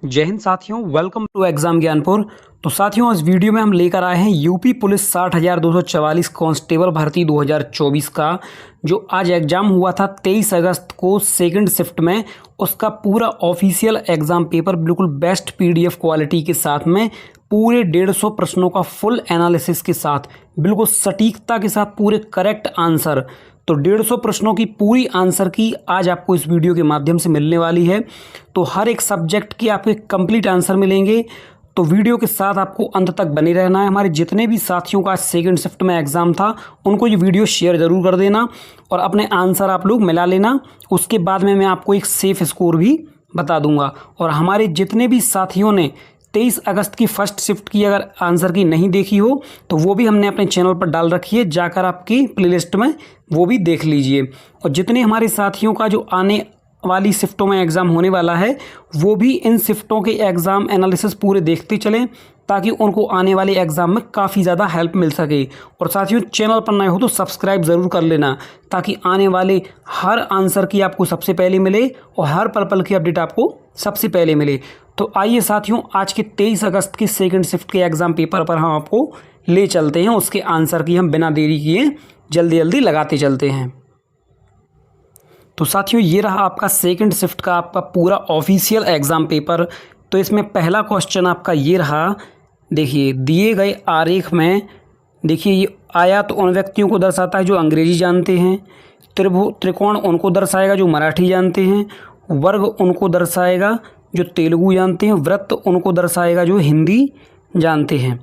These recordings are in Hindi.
जय हिंद साथियों, वेलकम टू एग्जाम ज्ञानपुर। तो साथियों, इस वीडियो में हम लेकर आए हैं यूपी पुलिस 60,244 कांस्टेबल भर्ती 2024 का जो आज एग्जाम हुआ था 23 अगस्त को सेकंड शिफ्ट में। उसका पूरा ऑफिशियल एग्जाम पेपर बिल्कुल बेस्ट पीडीएफ क्वालिटी के साथ में पूरे 150 प्रश्नों का फुल एनालिसिस के साथ बिल्कुल सटीकता के साथ पूरे करेक्ट आंसर। तो 150 प्रश्नों की पूरी आंसर की आज आपको इस वीडियो के माध्यम से मिलने वाली है। तो हर एक सब्जेक्ट के आपके कंप्लीट आंसर मिलेंगे। तो वीडियो के साथ आपको अंत तक बने रहना है। हमारे जितने भी साथियों का सेकंड शिफ्ट में एग्ज़ाम था उनको ये वीडियो शेयर ज़रूर कर देना और अपने आंसर आप लोग मिला लेना। उसके बाद में मैं आपको एक सेफ स्कोर भी बता दूंगा। और हमारे जितने भी साथियों ने 23 अगस्त की फर्स्ट शिफ्ट की अगर आंसर की नहीं देखी हो तो वो भी हमने अपने चैनल पर डाल रखी है, जाकर आपकी प्लेलिस्ट में वो भी देख लीजिए। और जितने हमारे साथियों का जो आने वाली शिफ्टों में एग्ज़ाम होने वाला है वो भी इन शिफ्टों के एग्ज़ाम एनालिसिस पूरे देखते चलें ताकि उनको आने वाले एग्ज़ाम में काफ़ी ज़्यादा हेल्प मिल सके। और साथियों, चैनल पर नए हो तो सब्सक्राइब ज़रूर कर लेना ताकि आने वाले हर आंसर की आपको सबसे पहले मिले और हर पल पल की अपडेट आपको सबसे पहले मिले। तो आइए साथियों, आज के 23 अगस्त के सेकंड शिफ्ट के एग्ज़ाम पेपर पर हम आपको ले चलते हैं। उसके आंसर की हम बिना देरी किए जल्दी जल्दी लगाते चलते हैं। तो साथियों, ये रहा आपका सेकंड शिफ्ट का आपका पूरा ऑफिशियल एग्ज़ाम पेपर। तो इसमें पहला क्वेश्चन आपका ये रहा। देखिए, दिए गए आरेख में देखिए ये आया तो उन व्यक्तियों को दर्शाता है जो अंग्रेजी जानते हैं, त्रिकोण उनको दर्शाएगा जो मराठी जानते हैं, वर्ग उनको दर्शाएगा जो तेलुगु जानते हैं, वृत्त उनको दर्शाएगा जो हिंदी जानते हैं।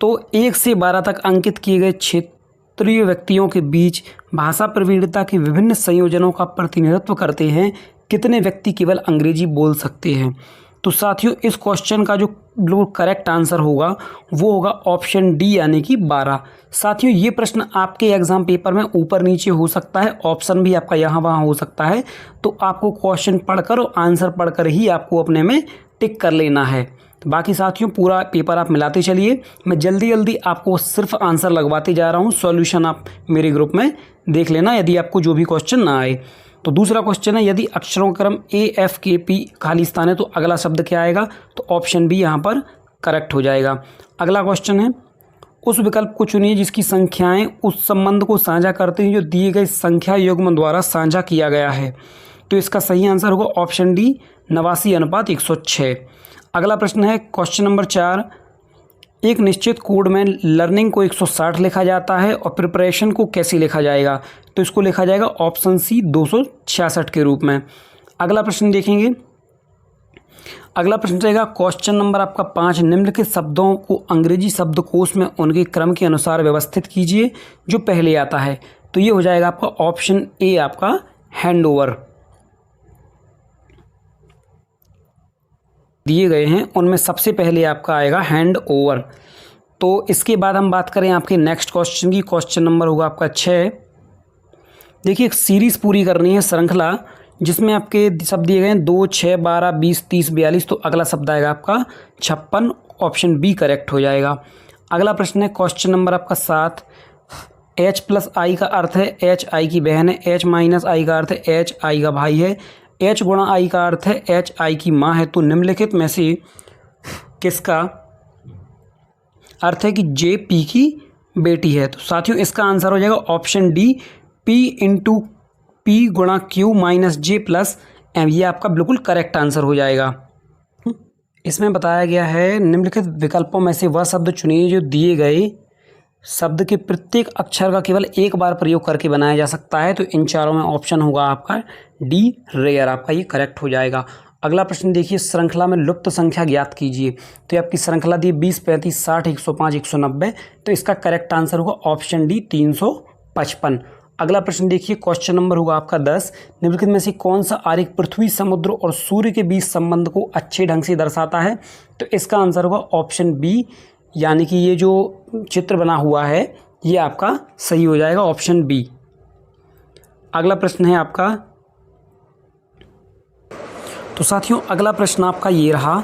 तो 1 से 12 तक अंकित किए गए क्षेत्रीय व्यक्तियों के बीच भाषा प्रवीणता के विभिन्न संयोजनों का प्रतिनिधित्व करते हैं। कितने व्यक्ति केवल अंग्रेजी बोल सकते हैं? तो साथियों, इस क्वेश्चन का जो बिल्कुल करेक्ट आंसर होगा वो होगा ऑप्शन डी यानी कि 12। साथियों, ये प्रश्न आपके एग्जाम पेपर में ऊपर नीचे हो सकता है, ऑप्शन भी आपका यहाँ वहाँ हो सकता है। तो आपको क्वेश्चन पढ़कर और आंसर पढ़कर ही आपको अपने में टिक कर लेना है। बाकी साथियों, पूरा पेपर आप मिलाते चलिए। मैं जल्दी जल्दी आपको सिर्फ आंसर लगवाते जा रहा हूँ। सॉल्यूशन आप मेरे ग्रुप में देख लेना यदि आपको जो भी क्वेश्चन ना आए। तो दूसरा क्वेश्चन है, यदि अक्षरों का क्रम AFKP खाली स्थान है तो अगला शब्द क्या आएगा? तो ऑप्शन बी यहाँ पर करेक्ट हो जाएगा। अगला क्वेश्चन है, उस विकल्प को चुनिए जिसकी संख्याएं उस संबंध को साझा करते हैं जो दिए गए संख्या युग्म द्वारा साझा किया गया है। तो इसका सही आंसर होगा ऑप्शन डी 89/106। अगला प्रश्न है क्वेश्चन नंबर 4, एक निश्चित कोड में लर्निंग को 160 लिखा जाता है और प्रिपरेशन को कैसे लिखा जाएगा? तो इसको लिखा जाएगा ऑप्शन सी 266 के रूप में। अगला प्रश्न देखेंगे। अगला प्रश्न रहेगा क्वेश्चन नंबर आपका 5, निम्नलिखित शब्दों को अंग्रेजी शब्दकोश में उनके क्रम के अनुसार व्यवस्थित कीजिए जो पहले आता है। तो ये हो जाएगा आपका ऑप्शन ए आपका हैंडओवर। दिए गए हैं उनमें सबसे पहले आपका आएगा हैंड ओवर। तो इसके बाद हम बात करें आपके नेक्स्ट क्वेश्चन की। क्वेश्चन नंबर होगा आपका 6। देखिए, एक सीरीज़ पूरी करनी है, श्रृंखला, जिसमें आपके शब्द दिए गए हैं 2, 6, 12, 20, 30, 42। तो अगला शब्द आएगा आपका 56। ऑप्शन बी करेक्ट हो जाएगा। अगला प्रश्न है क्वेश्चन नंबर आपका 7, H+I का अर्थ है HI की बहन है, H-I का अर्थ है HI का भाई है, H गुणा I का अर्थ है HI की माँ है। तो निम्नलिखित में से किसका अर्थ है कि JP की बेटी है? तो साथियों, इसका आंसर हो जाएगा ऑप्शन डी P गुणा Q minus J plus M। ये आपका बिल्कुल करेक्ट आंसर हो जाएगा। इसमें बताया गया है निम्नलिखित विकल्पों में से वह शब्द चुनिए जो दिए गए शब्द के प्रत्येक अक्षर का केवल एक बार प्रयोग करके बनाया जा सकता है। तो इन चारों में ऑप्शन होगा आपका डी रेयर। आपका ये करेक्ट हो जाएगा। अगला प्रश्न देखिए, श्रृंखला में लुप्त संख्या ज्ञात कीजिए। तो ये आपकी श्रृंखला दी 20, 35, 60, 105, 190। तो इसका करेक्ट आंसर होगा ऑप्शन डी 355। अगला प्रश्न देखिए, क्वेश्चन नंबर होगा आपका 10, निम्नलिखित में से कौन सा आरेख पृथ्वी, समुद्र और सूर्य के बीच संबंध को अच्छे ढंग से दर्शाता है? तो इसका आंसर होगा ऑप्शन बी यानी कि ये जो चित्र बना हुआ है ये आपका सही हो जाएगा, ऑप्शन बी। अगला प्रश्न है आपका, तो साथियों अगला प्रश्न आपका ये रहा।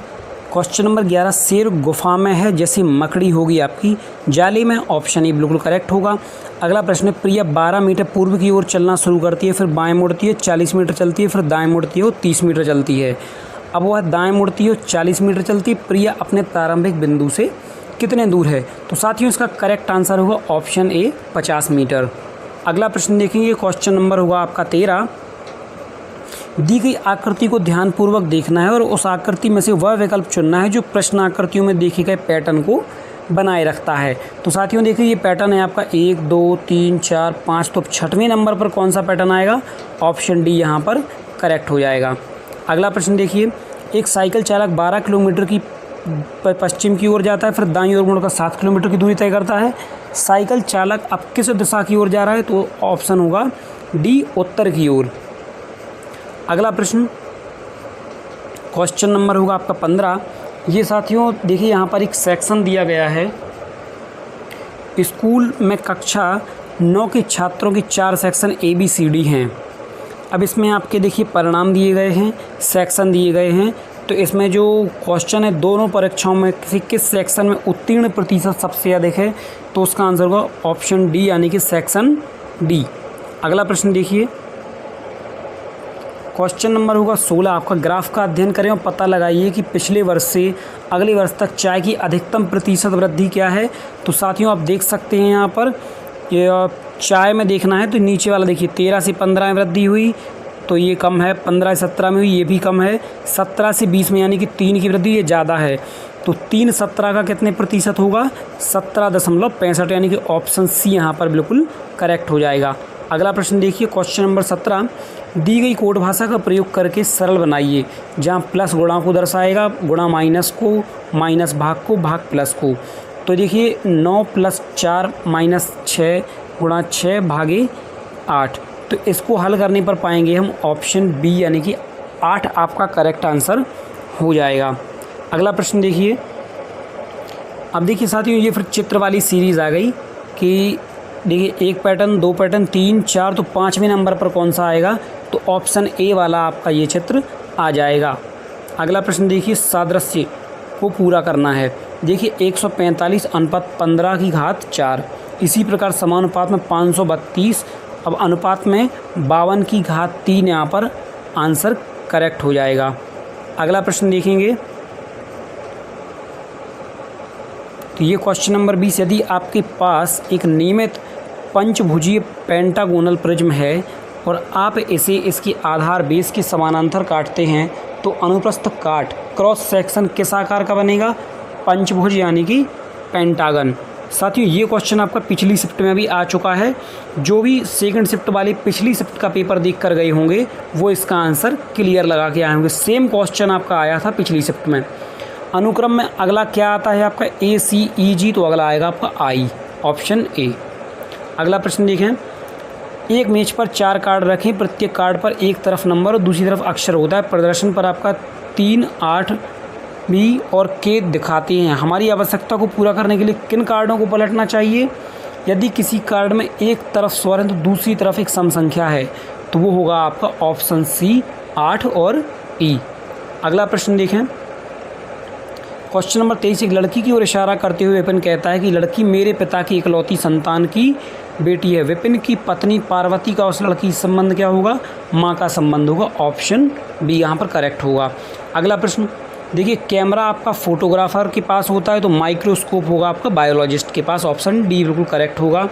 क्वेश्चन नंबर 11, शेर गुफा में है जैसे मकड़ी होगी आपकी जाले में। ऑप्शन ए बिल्कुल करेक्ट होगा। अगला प्रश्न है, प्रिया 12 मीटर पूर्व की ओर चलना शुरू करती है, फिर बाएं मुड़ती है, 40 मीटर चलती है, फिर दाएं मुड़ती है और 30 मीटर चलती है। अब वह दाएं मुड़ती है और 40 मीटर चलती है। प्रिया अपने प्रारंभिक बिंदु से कितने दूर है? तो साथियों इसका करेक्ट आंसर होगा ऑप्शन ए 50 मीटर। अगला प्रश्न देखेंगे, क्वेश्चन नंबर होगा आपका 13। दी गई आकृति को ध्यानपूर्वक देखना है और उस आकृति में से वह विकल्प चुनना है जो प्रश्न आकृतियों में देखे गए पैटर्न को बनाए रखता है। तो साथियों देखिए ये पैटर्न है आपका 1 2 3 4 5, तो 6वें नंबर पर कौन सा पैटर्न आएगा? ऑप्शन डी यहाँ पर करेक्ट हो जाएगा। अगला प्रश्न देखिए, एक साइकिल चालक 12 किलोमीटर की पश्चिम की ओर जाता है, फिर दाईं ओर मुड़कर 7 किलोमीटर की दूरी तय करता है। साइकिल चालक अब किस दिशा की ओर जा रहा है? तो ऑप्शन होगा डी, उत्तर की ओर। अगला प्रश्न क्वेश्चन नंबर होगा आपका 15। ये साथियों देखिए यहाँ पर एक सेक्शन दिया गया है। स्कूल में कक्षा 9 के छात्रों की 4 सेक्शन ABCD हैं। अब इसमें आपके देखिए परिणाम दिए गए हैं, सेक्शन दिए गए हैं। तो इसमें जो क्वेश्चन है, दोनों परीक्षाओं में किस सेक्शन में उत्तीर्ण प्रतिशत सबसे अधिक है? तो उसका आंसर होगा ऑप्शन डी, यानी कि सेक्शन डी। अगला प्रश्न देखिए, क्वेश्चन नंबर होगा 16। आपका ग्राफ का अध्ययन करें और पता लगाइए कि पिछले वर्ष से अगले वर्ष तक चाय की अधिकतम प्रतिशत वृद्धि क्या है। तो साथियों आप देख सकते हैं यहाँ पर ये चाय में देखना है तो नीचे वाला देखिए 13 से 15 में वृद्धि हुई, तो ये कम है। 15 से 17 में हुई, ये भी कम है। 17 से 20 में यानी कि 3 की वृद्धि, ये ज़्यादा है। तो 3 17 का कितने प्रतिशत होगा? 17.65, यानी कि ऑप्शन सी यहाँ पर बिल्कुल करेक्ट हो जाएगा। अगला प्रश्न देखिए, क्वेश्चन नंबर 17। दी गई कोड भाषा का प्रयोग करके सरल बनाइए, जहाँ प्लस गुणा को दर्शाएगा, गुणा माइनस को, माइनस भाग को, भाग प्लस को। तो देखिए 9 + 4 - 6 गुणा 6 भागे 8। तो इसको हल करने पर पाएंगे हम ऑप्शन बी, यानी कि 8 आपका करेक्ट आंसर हो जाएगा। अगला प्रश्न देखिए, अब देखिए साथियों ये फिर चित्र वाली सीरीज़ आ गई कि देखिए 1 पैटर्न, 2 पैटर्न, 3 4, तो 5वें नंबर पर कौन सा आएगा? तो ऑप्शन ए वाला आपका ये चित्र आ जाएगा। अगला प्रश्न देखिए, सादृश्य को पूरा करना है। देखिए 145 अनुपात 15 की घात 4, इसी प्रकार समानुपात में 532, अब अनुपात में 52 की घात 3 यहाँ पर आंसर करेक्ट हो जाएगा। अगला प्रश्न देखेंगे, तो ये क्वेश्चन नंबर 20। यदि आपके पास एक नियमित पंचभुजीय पेंटागोनल प्रिज्म है और आप इसे इसके आधार बेस के समानांतर काटते हैं, तो अनुप्रस्थ काट क्रॉस सेक्शन किस आकार का बनेगा? पंचभुज, यानी कि पेंटागन। साथियों ये क्वेश्चन आपका पिछली शिफ्ट में भी आ चुका है। जो भी सेकंड शिफ्ट वाले पिछली शिफ्ट का पेपर देख कर गए होंगे वो इसका आंसर क्लियर लगा के आए होंगे। सेम क्वेश्चन आपका आया था पिछली शिफ्ट में। अनुक्रम में अगला क्या आता है आपका? ACEG, तो अगला आएगा आपका आई, ऑप्शन ए। अगला प्रश्न देखें, एक मेज पर 4 कार्ड रखें, प्रत्येक कार्ड पर एक तरफ नंबर और दूसरी तरफ अक्षर होता है। प्रदर्शन पर आपका 3, 8, बी और के दिखाते हैं। हमारी आवश्यकता को पूरा करने के लिए किन कार्डों को पलटना चाहिए? यदि किसी कार्ड में एक तरफ स्वर है तो दूसरी तरफ एक सम संख्या है, तो वो होगा आपका ऑप्शन सी, 8 और ई। अगला प्रश्न देखें, क्वेश्चन नंबर 23। एक लड़की की ओर इशारा करते हुए विपिन कहता है कि लड़की मेरे पिता की इकलौती संतान की बेटी है। विपिन की पत्नी पार्वती का उस लड़की से संबंध क्या होगा? माँ का संबंध होगा, ऑप्शन बी यहाँ पर करेक्ट होगा। अगला प्रश्न देखिए, कैमरा आपका फोटोग्राफर के पास होता है तो माइक्रोस्कोप होगा आपका बायोलॉजिस्ट के पास, ऑप्शन डी बिल्कुल करेक्ट होगा।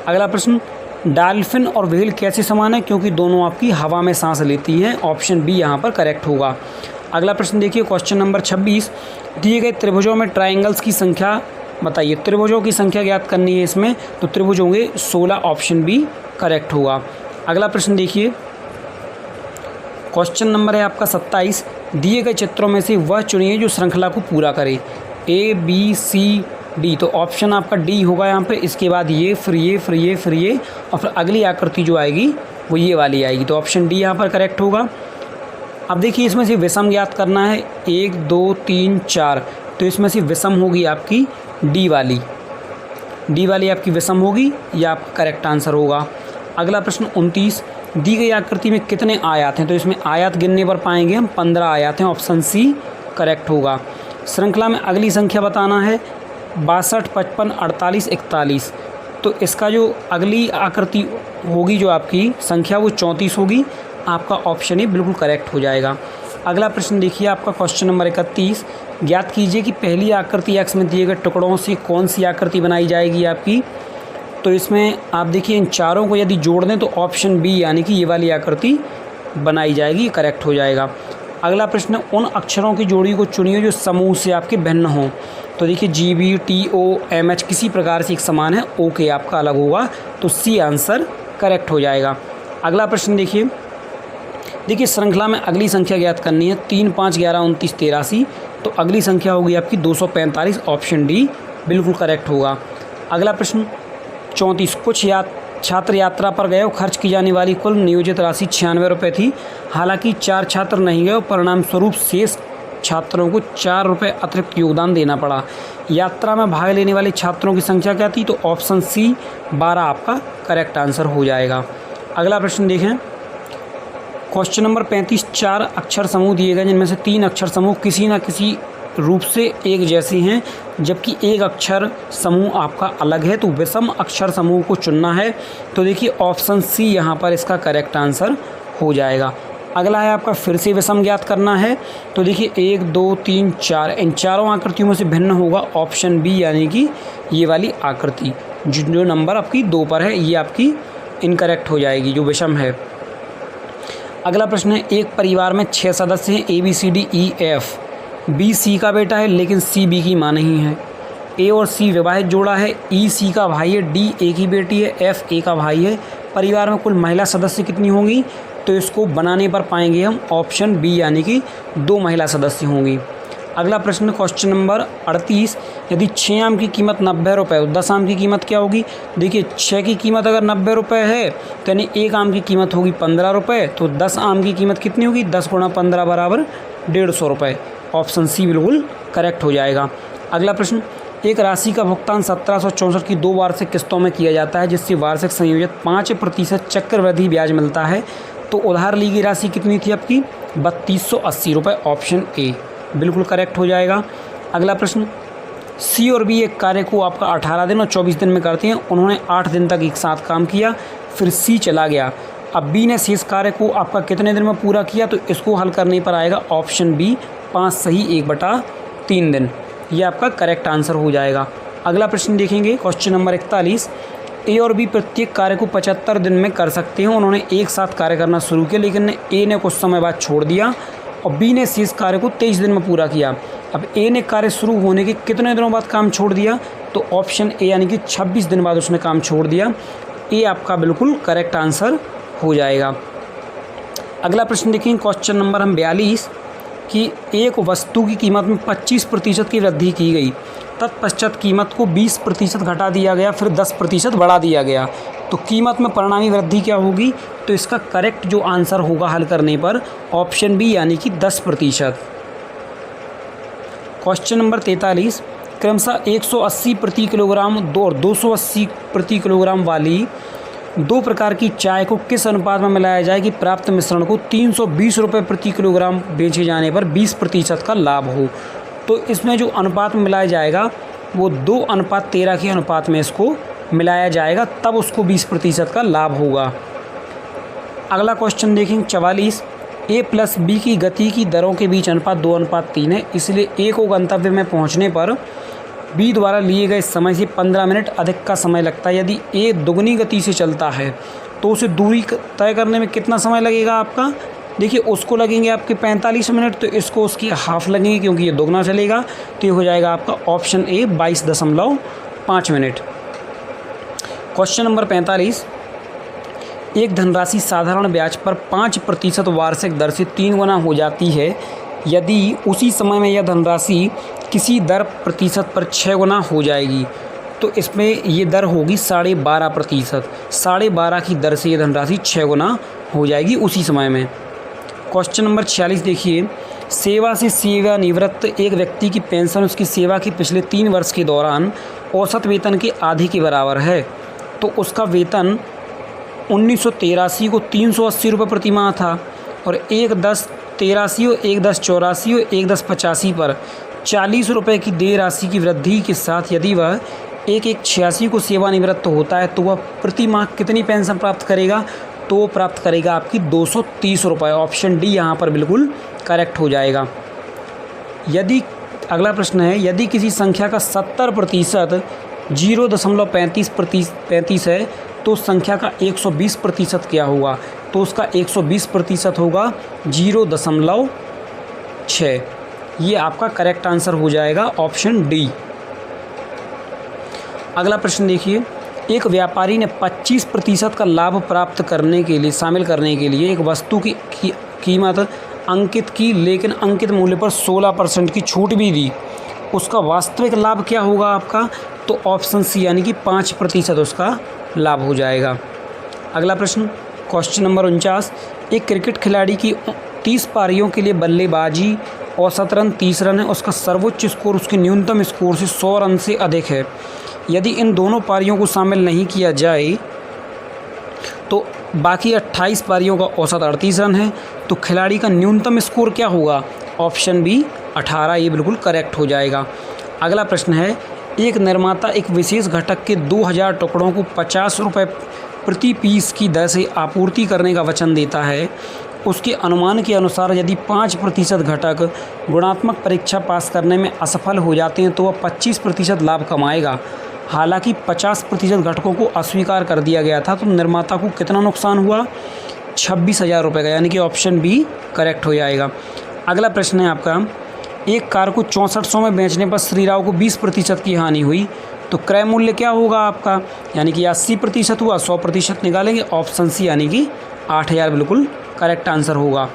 अगला प्रश्न, डॉल्फिन और व्हेल कैसे समान है? क्योंकि दोनों आपकी हवा में सांस लेती हैं, ऑप्शन बी यहाँ पर करेक्ट होगा। अगला प्रश्न देखिए, क्वेश्चन नंबर 26। दिए गए त्रिभुजों में ट्राइंगल्स की संख्या बताइए। त्रिभुजों की संख्या ज्ञात करनी है इसमें, तो त्रिभुज होंगे 16, ऑप्शन बी करेक्ट होगा। अगला प्रश्न देखिए, क्वेश्चन नंबर है आपका 27। दिए गए चित्रों में से वह चुनिए जो श्रृंखला को पूरा करे। ABCD, तो ऑप्शन आपका डी होगा यहाँ पे। इसके बाद ये, फिर ये, फिर ये, फिर ये, और फिर अगली आकृति जो आएगी वो ये वाली आएगी, तो ऑप्शन डी यहाँ पर करेक्ट होगा। अब देखिए इसमें से विषम ज्ञात करना है, 1 2 3 4, तो इसमें से विषम होगी आपकी डी वाली। डी वाली आपकी विषम होगी, यह आपका करेक्ट आंसर होगा। अगला प्रश्न 29। दी गई आकृति में कितने आयात हैं? तो इसमें आयात गिनने पर पाएंगे हम 15 आयात हैं, ऑप्शन सी करेक्ट होगा। श्रृंखला में अगली संख्या बताना है, 62, 55, 48, 41, तो इसका जो अगली आकृति होगी जो आपकी संख्या वो 34 होगी, आपका ऑप्शन ए बिल्कुल करेक्ट हो जाएगा। अगला प्रश्न देखिए आपका क्वेश्चन नंबर 31, ज्ञात कीजिए कि पहली आकृति एक्स में दिए गए टुकड़ों से कौन सी आकृति बनाई जाएगी आपकी। तो इसमें आप देखिए इन चारों को यदि जोड़ दें तो ऑप्शन बी यानी कि ये वाली आकृति बनाई जाएगी, करेक्ट हो जाएगा। अगला प्रश्न, उन अक्षरों की जोड़ी को चुनिए जो समूह से आपके भिन्न हों। तो देखिए GB, TO, MH किसी प्रकार से एक समान है, OK आपका अलग होगा, तो C आंसर करेक्ट हो जाएगा। अगला प्रश्न देखिए श्रृंखला में अगली संख्या ज्ञात करनी है, 3, 5, 11, 29, 83। तो अगली संख्या होगी आपकी 245, ऑप्शन डी बिल्कुल करेक्ट होगा। अगला प्रश्न 34, कुछ छात्र यात्रा पर गए और खर्च की जाने वाली कुल नियोजित राशि 96 रुपये थी। हालांकि 4 छात्र नहीं गए और परिणाम स्वरूप शेष छात्रों को 4 रुपये अतिरिक्त योगदान देना पड़ा। यात्रा में भाग लेने वाले छात्रों की संख्या क्या थी? तो ऑप्शन सी 12 आपका करेक्ट आंसर हो जाएगा। अगला प्रश्न देखें, क्वेश्चन नंबर 35, 4 अक्षर समूह दिए गए जिनमें से 3 अक्षर समूह किसी न किसी रूप से एक जैसे हैं, जबकि एक अक्षर समूह आपका अलग है, तो विषम अक्षर समूह को चुनना है। तो देखिए ऑप्शन सी यहाँ पर इसका करेक्ट आंसर हो जाएगा। अगला है आपका फिर से विषम ज्ञात करना है। तो देखिए 1, 2, 3, 4 इन चारों आकृतियों में से भिन्न होगा ऑप्शन बी यानी कि ये वाली आकृति जो नंबर आपकी 2 पर है, ये आपकी इनकरेक्ट हो जाएगी, जो विषम है। अगला प्रश्न है, एक परिवार में 6 सदस्य हैं, ABCDEF। बी सी का बेटा है लेकिन सी बी की माँ नहीं है। ए और सी विवाहित जोड़ा है, ई सी का भाई है, डी ए की बेटी है, एफ ए का भाई है। परिवार में कुल महिला सदस्य कितनी होंगी? तो इसको बनाने पर पाएंगे हम ऑप्शन बी यानी कि 2 महिला सदस्य होंगी। अगला प्रश्न क्वेश्चन नंबर 38, यदि 6 आम की कीमत 90 रुपये और 10 आम की कीमत क्या होगी? देखिए 6 की कीमत अगर 90 रुपये है तो यानी 1 आम की कीमत होगी 15 रुपये, तो 10 आम की कीमत कितनी होगी? 10 गुणा 15 बराबर 150 रुपये। ऑप्शन सी बिल्कुल करेक्ट हो जाएगा। अगला प्रश्न, एक राशि का भुगतान 1764 की 2 वार्षिक किस्तों में किया जाता है जिससे वार्षिक संयोजित 5% चक्रवृद्धि ब्याज मिलता है। तो उधार ली गई राशि कितनी थी आपकी? 3280 रुपये, ऑप्शन ए बिल्कुल करेक्ट हो जाएगा। अगला प्रश्न, सी और बी एक कार्य को आपका 18 दिन और 24 दिन में करते हैं। उन्होंने 8 दिन तक एक साथ काम किया, फिर सी चला गया। अब बी ने शेष कार्य को आपका कितने दिन में पूरा किया? तो इसको हल करने पर आएगा ऑप्शन बी 5 सही 1/3 दिन, ये आपका करेक्ट आंसर हो जाएगा। अगला प्रश्न देखेंगे क्वेश्चन नंबर 41, ए और बी प्रत्येक कार्य को 75 दिन में कर सकते हैं। उन्होंने एक साथ कार्य करना शुरू किया लेकिन ए ने कुछ समय बाद छोड़ दिया और बी ने शेष कार्य को 23 दिन में पूरा किया। अब ए ने कार्य शुरू होने के कितने दिनों बाद काम छोड़ दिया? तो ऑप्शन ए यानी कि 26 दिन बाद उसने काम छोड़ दिया। ए आपका बिल्कुल करेक्ट आंसर हो जाएगा। अगला प्रश्न देखें क्वेश्चन नंबर 42 कि एक वस्तु की कीमत में 25% की वृद्धि की गई, तत्पश्चात कीमत को 20% घटा दिया गया, फिर 10% बढ़ा दिया गया, तो कीमत में परिणामी वृद्धि क्या होगी? तो इसका करेक्ट जो आंसर होगा हल करने पर ऑप्शन बी यानी कि 10%। क्वेश्चन नंबर 43, क्रमशः 180 प्रति किलोग्राम और 280 प्रति किलोग्राम वाली 2 प्रकार की चाय को किस अनुपात में मिलाया जाए कि प्राप्त मिश्रण को 320 रुपये प्रति किलोग्राम बेचे जाने पर 20% का लाभ हो? तो इसमें जो अनुपात में मिलाया जाएगा वो 2:13 के अनुपात में इसको मिलाया जाएगा, तब उसको 20% का लाभ होगा। अगला क्वेश्चन देखेंगे 44, ए प्लस बी की गति की दरों के बीच अनुपात 2:3 है, इसलिए ए को गंतव्य में पहुंचने पर बी द्वारा लिए गए समय से 15 मिनट अधिक का समय लगता है। यदि ए दुगनी गति से चलता है तो उसे दूरी तय करने में कितना समय लगेगा आपका? देखिए उसको लगेंगे आपके 45 मिनट, तो इसको उसकी हाफ लगेंगे क्योंकि ये दोगुना चलेगा, तो ये हो जाएगा आपका option A 22.5 minute. Question number 45, एक धनराशि साधारण ब्याज पर 5% वार्षिक दर से 3 गुना हो जाती है यदि उसी समय में यह धनराशि किसी दर प्रतिशत पर 6 गुना हो जाएगी। तो इसमें ये दर होगी 12.5%। 12.5 की दर से ये धनराशि 6 गुना हो जाएगी उसी समय में। क्वेश्चन नंबर 46 देखिए, सेवा से सेवानिवृत्त एक व्यक्ति की पेंशन उसकी सेवा के पिछले 3 वर्ष के दौरान औसत वेतन के आधे के बराबर है। तो उसका वेतन 1983 को 380 रुपये प्रति माह था और 1/10/83 और 1/10/84 और 1/10/85 पर 40 रुपये की देय राशि की वृद्धि के साथ यदि वह 1/1/86 को सेवानिवृत्त होता है तो वह प्रति माह कितनी पेंशन प्राप्त करेगा? तो प्राप्त करेगा आपकी 230 रुपये। ऑप्शन डी यहाँ पर बिल्कुल करेक्ट हो जाएगा। यदि अगला प्रश्न है, यदि किसी संख्या का 70% 0.35 है तो उस संख्या का 120% क्या होगा? तो उसका 120% होगा 0.6। ये आपका करेक्ट आंसर हो जाएगा ऑप्शन डी। अगला प्रश्न देखिए, एक व्यापारी ने 25% का लाभ प्राप्त करने के लिए शामिल करने के लिए एक वस्तु की कीमत अंकित की, लेकिन अंकित मूल्य पर 16% की छूट भी दी। उसका वास्तविक लाभ क्या होगा आपका? तो ऑप्शन सी यानी कि 5% उसका लाभ हो जाएगा। अगला प्रश्न, क्वेश्चन नंबर 49, एक क्रिकेट खिलाड़ी की 30 पारियों के लिए बल्लेबाजी औसत रन 30 रन है, उसका सर्वोच्च स्कोर उसके न्यूनतम स्कोर से 100 रन से अधिक है। यदि इन दोनों पारियों को शामिल नहीं किया जाए तो बाकी 28 पारियों का औसत 38 रन है, तो खिलाड़ी का न्यूनतम स्कोर क्या होगा? Option B 18। ये बिल्कुल करेक्ट हो जाएगा। अगला प्रश्न है, एक निर्माता एक विशेष घटक के 2000 टुकड़ों को 50 रुपये प्रति पीस की दर से आपूर्ति करने का वचन देता है। उसके अनुमान के अनुसार यदि 5% घटक गुणात्मक परीक्षा पास करने में असफल हो जाते हैं तो वह 25% लाभ कमाएगा। हालांकि 50% घटकों को अस्वीकार कर दिया गया था तो निर्माता को कितना नुकसान हुआ? 26,000 रुपये का, यानी कि ऑप्शन बी करेक्ट हो जाएगा। अगला प्रश्न है आपका, एक कार को 6400 में बेचने पर श्री राव को 20% की हानि हुई, तो क्रय मूल्य क्या होगा आपका? यानी कि 80% हुआ, 100% निकालेंगे, ऑप्शन सी यानी कि 8,000 बिल्कुल करेक्ट आंसर होगा।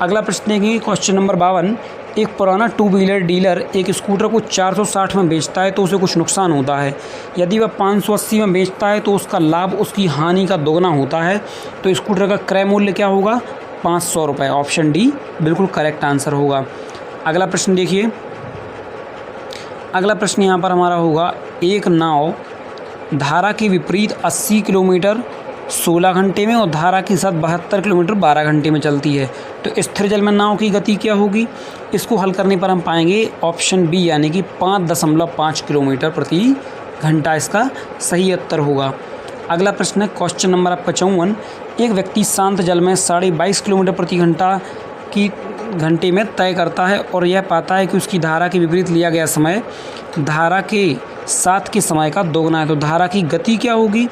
अगला प्रश्न देखेंगे, क्वेश्चन नंबर 52, एक पुराना 2 व्हीलर डीलर एक स्कूटर को 460 में बेचता है तो उसे कुछ नुकसान होता है। यदि वह 580 में बेचता है तो उसका लाभ उसकी हानि का दोगुना होता है, तो स्कूटर का क्रय मूल्य क्या होगा? 500 रुपये, ऑप्शन डी बिल्कुल करेक्ट आंसर होगा। अगला प्रश्न देखिए, अगला प्रश्न यहाँ पर हमारा होगा, एक नाव धारा के विपरीत 80 किलोमीटर 16 घंटे में और धारा के साथ 72 किलोमीटर 12 घंटे में चलती है, तो स्थिर जल में नाव की गति क्या होगी? इसको हल करने पर हम पाएंगे ऑप्शन बी यानी कि 5.5 किलोमीटर प्रति घंटा इसका सही उत्तर होगा। अगला प्रश्न है, क्वेश्चन नंबर आपका 54, एक व्यक्ति शांत जल में 22.5 किलोमीटर प्रति घंटे में तय करता है और यह पाता है कि उसकी धारा के विपरीत लिया गया समय धारा के साथ के समय का दोगुना है, तो धारा की गति क्या होगी?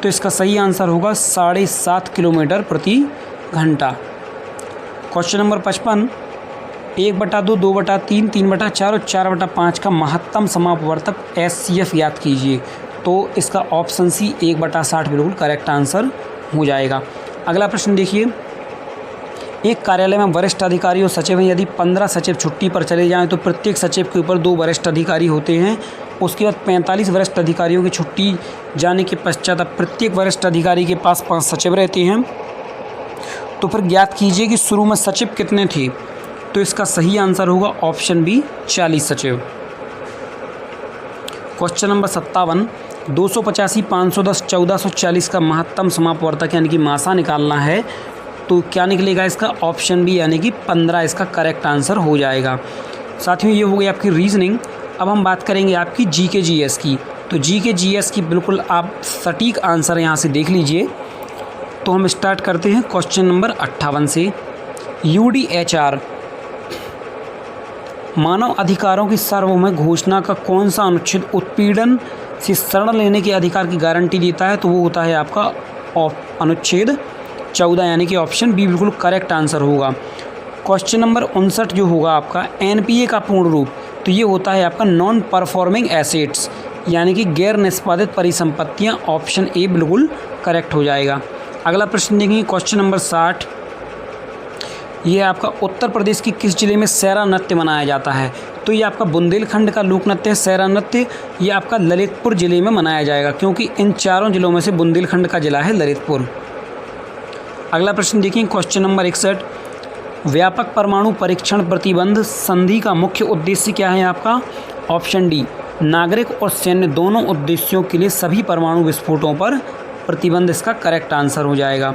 तो इसका सही आंसर होगा 7.5 किलोमीटर प्रति घंटा। क्वेश्चन नंबर 55, 1/2, 2/3, 3/4 और 4/5 का महत्तम समापवर्तक SCF याद कीजिए, तो इसका ऑप्शन सी 1/60 बिल्कुल करेक्ट आंसर हो जाएगा। अगला प्रश्न देखिए, एक कार्यालय में वरिष्ठ अधिकारी और सचिव हैं। यदि 15 सचिव छुट्टी पर चले जाएं तो प्रत्येक सचिव के ऊपर 2 वरिष्ठ अधिकारी होते हैं। उसके बाद 45 वरिष्ठ अधिकारियों की छुट्टी जाने के पश्चात अब प्रत्येक वरिष्ठ अधिकारी के पास 5 सचिव रहते हैं। तो फिर ज्ञात कीजिए कि शुरू में सचिव कितने थे? तो इसका सही आंसर होगा ऑप्शन बी 40 सचिव। क्वेश्चन नंबर 57, 285, 510, 1440 का महत्तम समापवर्तक यानी कि मासा निकालना है, तो क्या निकलेगा इसका? ऑप्शन बी यानी कि 15 इसका करेक्ट आंसर हो जाएगा। साथियों, ये हो गई आपकी रीजनिंग। अब हम बात करेंगे आपकी GK GS की। तो GK GS की बिल्कुल आप सटीक आंसर यहाँ से देख लीजिए। तो हम स्टार्ट करते हैं क्वेश्चन नंबर 58 से। UDHR मानव अधिकारों की सार्वभौमिक घोषणा का कौन सा अनुच्छेद उत्पीड़न से शरण लेने के अधिकार की गारंटी देता है? तो वो होता है आपका अनुच्छेद 14 यानी कि ऑप्शन बी बिल्कुल करेक्ट आंसर होगा। क्वेश्चन नंबर 59 जो होगा आपका NPA का पूर्ण रूप, तो ये होता है आपका नॉन परफॉर्मिंग एसेट्स यानी कि गैर निष्पादित परिसंपत्तियाँ, ऑप्शन ए बिल्कुल करेक्ट हो जाएगा। अगला प्रश्न देखेंगे क्वेश्चन नंबर 60, ये आपका उत्तर प्रदेश के किस जिले में सैरा नृत्य मनाया जाता है? तो ये आपका बुंदेलखंड का लोक नृत्य है सैरा नृत्य। ये आपका ललितपुर जिले में मनाया जाएगा क्योंकि इन चारों जिलों में से बुंदेलखंड का जिला है ललितपुर। अगला प्रश्न देखिए क्वेश्चन नंबर 61, व्यापक परमाणु परीक्षण प्रतिबंध संधि का मुख्य उद्देश्य क्या है आपका? ऑप्शन डी, नागरिक और सैन्य दोनों उद्देश्यों के लिए सभी परमाणु विस्फोटों पर प्रतिबंध इसका करेक्ट आंसर हो जाएगा।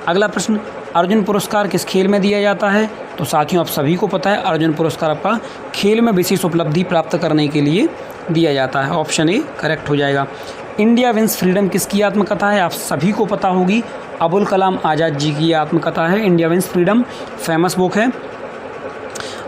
अगला प्रश्न, अर्जुन पुरस्कार किस खेल में दिया जाता है? तो साथियों आप सभी को पता है अर्जुन पुरस्कार आपका खेल में विशेष उपलब्धि प्राप्त करने के लिए दिया जाता है, ऑप्शन ए करेक्ट हो जाएगा। इंडिया विंस फ्रीडम किसकी आत्मकथा है? आप सभी को पता होगी, अबुल कलाम आज़ाद जी की आत्मकथा है। India wins freedom famous book है।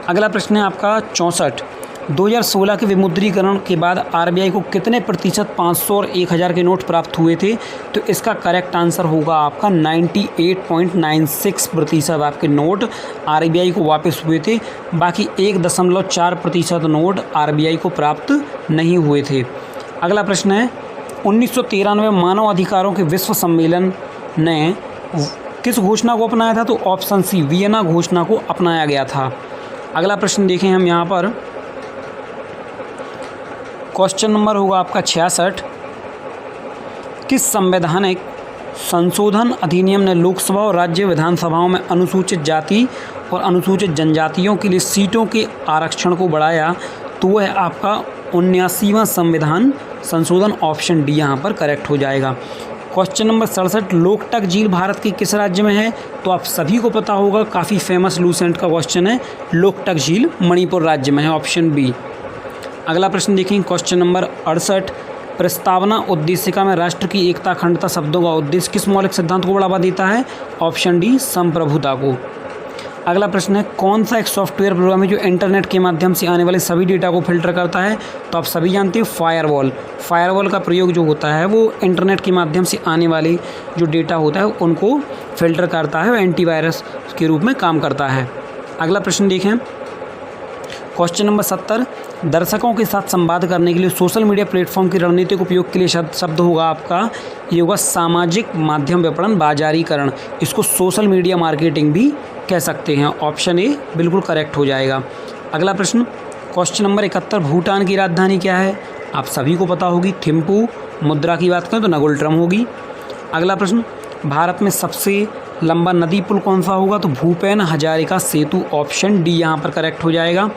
अगला प्रश्न है आपका 64। 2016 के विमुद्रीकरण के बाद आरबीआई को कितने प्रतिशत 500 और 1000 के नोट प्राप्त हुए थे? तो इसका करेक्ट आंसर होगा आपका 98.96% आपके नोट आरबीआई को वापस हुए थे। बाकी 1.4% नोट आरबीआई को प्राप्त नहीं हुए थे। अगला प्रश्न है 1993 मानव अधिकारों के विश्व सम्मेलन ने किस घोषणा को अपनाया था? तो ऑप्शन सी, वियना घोषणा को अपनाया गया था। अगला प्रश्न देखें हम यहाँ पर, क्वेश्चन नंबर होगा आपका 66। किस संवैधानिक संशोधन अधिनियम ने लोकसभा और राज्य विधानसभाओं में अनुसूचित जाति और अनुसूचित जनजातियों के लिए सीटों के आरक्षण को बढ़ाया? तो वह आपका 79वां संविधान संशोधन, ऑप्शन डी यहाँ पर करेक्ट हो जाएगा। Question number 67। लोकटक झील भारत के किस राज्य में है? तो आप सभी को पता होगा, काफ़ी फेमस लूसेंट का क्वेश्चन है। लोकटक झील मणिपुर राज्य में है, ऑप्शन बी। अगला प्रश्न देखें, क्वेश्चन नंबर 68। प्रस्तावना उद्देशिका में राष्ट्र की एकता अखंडता शब्दों का उद्देश्य किस मौलिक सिद्धांत को बढ़ावा देता है? ऑप्शन डी, संप्रभुता को। अगला प्रश्न है कौन सा एक सॉफ्टवेयर प्रोग्राम है जो इंटरनेट के माध्यम से आने वाले सभी डेटा को फिल्टर करता है? तो आप सभी जानते हैं फायरवॉल। फायरवॉल का प्रयोग जो होता है वो इंटरनेट के माध्यम से आने वाले जो डेटा होता है उनको फिल्टर करता है, एंटीवायरस के रूप में काम करता है। अगला प्रश्न देखें, क्वेश्चन नंबर 70। दर्शकों के साथ संवाद करने के लिए सोशल मीडिया प्लेटफॉर्म की रणनीतिक उपयोग के लिए शब्द होगा आपका, ये होगा सामाजिक माध्यम विपणन बाजारीकरण। इसको सोशल मीडिया मार्केटिंग भी कह सकते हैं, ऑप्शन ए बिल्कुल करेक्ट हो जाएगा। अगला प्रश्न, क्वेश्चन नंबर 71। भूटान की राजधानी क्या है? आप सभी को पता होगी, थिम्पू। मुद्रा की बात करें तो नगुलट्रम होगी। अगला प्रश्न, भारत में सबसे लंबा नदी पुल कौन सा होगा? तो भूपेन हजारिका सेतु, ऑप्शन डी यहाँ पर करेक्ट हो जाएगा।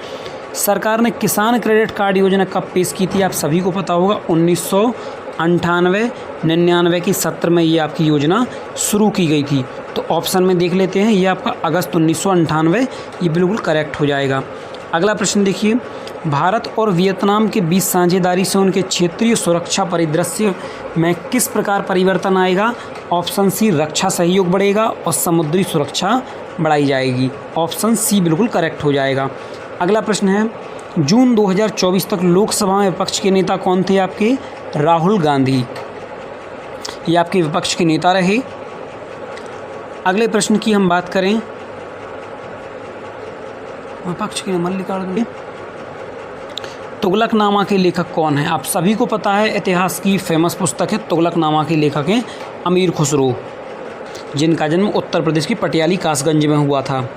सरकार ने किसान क्रेडिट कार्ड योजना कब पेश की थी? आप सभी को पता होगा, 1998-99 की सत्र में ये आपकी योजना शुरू की गई थी। तो ऑप्शन में देख लेते हैं, ये आपका अगस्त 1998, ये बिल्कुल करेक्ट हो जाएगा। अगला प्रश्न देखिए, भारत और वियतनाम के बीच साझेदारी से उनके क्षेत्रीय सुरक्षा परिदृश्य में किस प्रकार परिवर्तन आएगा? ऑप्शन सी, रक्षा सहयोग बढ़ेगा और समुद्री सुरक्षा बढ़ाई जाएगी, ऑप्शन सी बिल्कुल करेक्ट हो जाएगा। अगला प्रश्न है, जून 2024 तक लोकसभा में विपक्ष के नेता कौन थे आपके? राहुल गांधी, ये आपके विपक्ष के नेता रहे। अगले प्रश्न की हम बात करें, विपक्ष के मल्लिकार्जुन, तुगलकनामा के लेखक कौन है? आप सभी को पता है, इतिहास की फेमस पुस्तक है तुगलकनामा के लेखक हैं अमीर खुसरो, जिनका जन्म उत्तर प्रदेश की पटियाली कासगंज में हुआ था।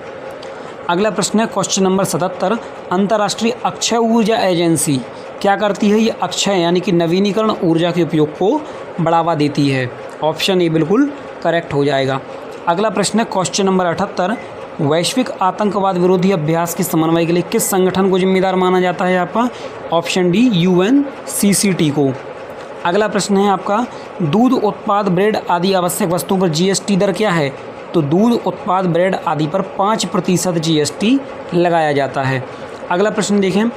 अगला प्रश्न है क्वेश्चन नंबर 77। अंतर्राष्ट्रीय अक्षय ऊर्जा एजेंसी क्या करती है? ये अक्षय यानी कि नवीनीकरण ऊर्जा के उपयोग को बढ़ावा देती है, ऑप्शन ए बिल्कुल करेक्ट हो जाएगा। अगला प्रश्न है क्वेश्चन नंबर 78। वैश्विक आतंकवाद विरोधी अभ्यास के समन्वय के लिए किस संगठन को जिम्मेदार माना जाता है आपका? ऑप्शन डी, UNCCT को। अगला प्रश्न है आपका, दूध उत्पाद, ब्रेड आदि आवश्यक वस्तुओं पर GST दर क्या है? तो दूध उत्पाद, ब्रेड आदि पर 5% GST लगाया जाता है। अगला प्रश्न देखें,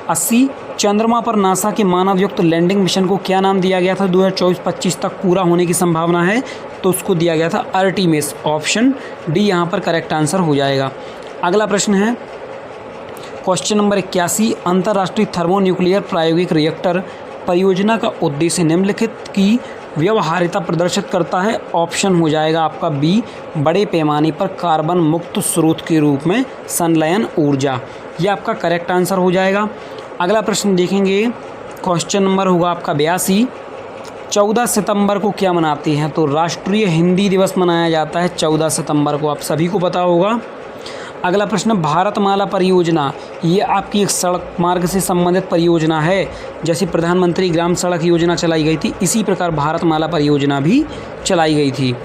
80 चंद्रमा पर नासा के मानवयुक्त लैंडिंग मिशन को क्या नाम दिया गया था? 2024-25 तक पूरा होने की संभावना है, तो उसको दिया गया था आर्टिमिस, ऑप्शन डी यहाँ पर करेक्ट आंसर हो जाएगा। अगला प्रश्न है क्वेश्चन नंबर 81। अंतर्राष्ट्रीय थर्मोन्यूक्लियर प्रायोगिक रिएक्टर परियोजना का उद्देश्य निम्नलिखित की व्यवहार्यता प्रदर्शित करता है, ऑप्शन हो जाएगा आपका बी, बड़े पैमाने पर कार्बन मुक्त स्रोत के रूप में संलयन ऊर्जा, यह आपका करेक्ट आंसर हो जाएगा। अगला प्रश्न देखेंगे, क्वेश्चन नंबर होगा आपका 82। 14 सितंबर को क्या मनाते हैं? तो राष्ट्रीय हिंदी दिवस मनाया जाता है 14 सितंबर को, आप सभी को पता होगा। अगला प्रश्न, भारतमाला परियोजना, ये आपकी एक सड़क मार्ग से संबंधित परियोजना है। जैसे प्रधानमंत्री ग्राम सड़क योजना चलाई गई थी, इसी प्रकार भारतमाला परियोजना भी चलाई गई थी।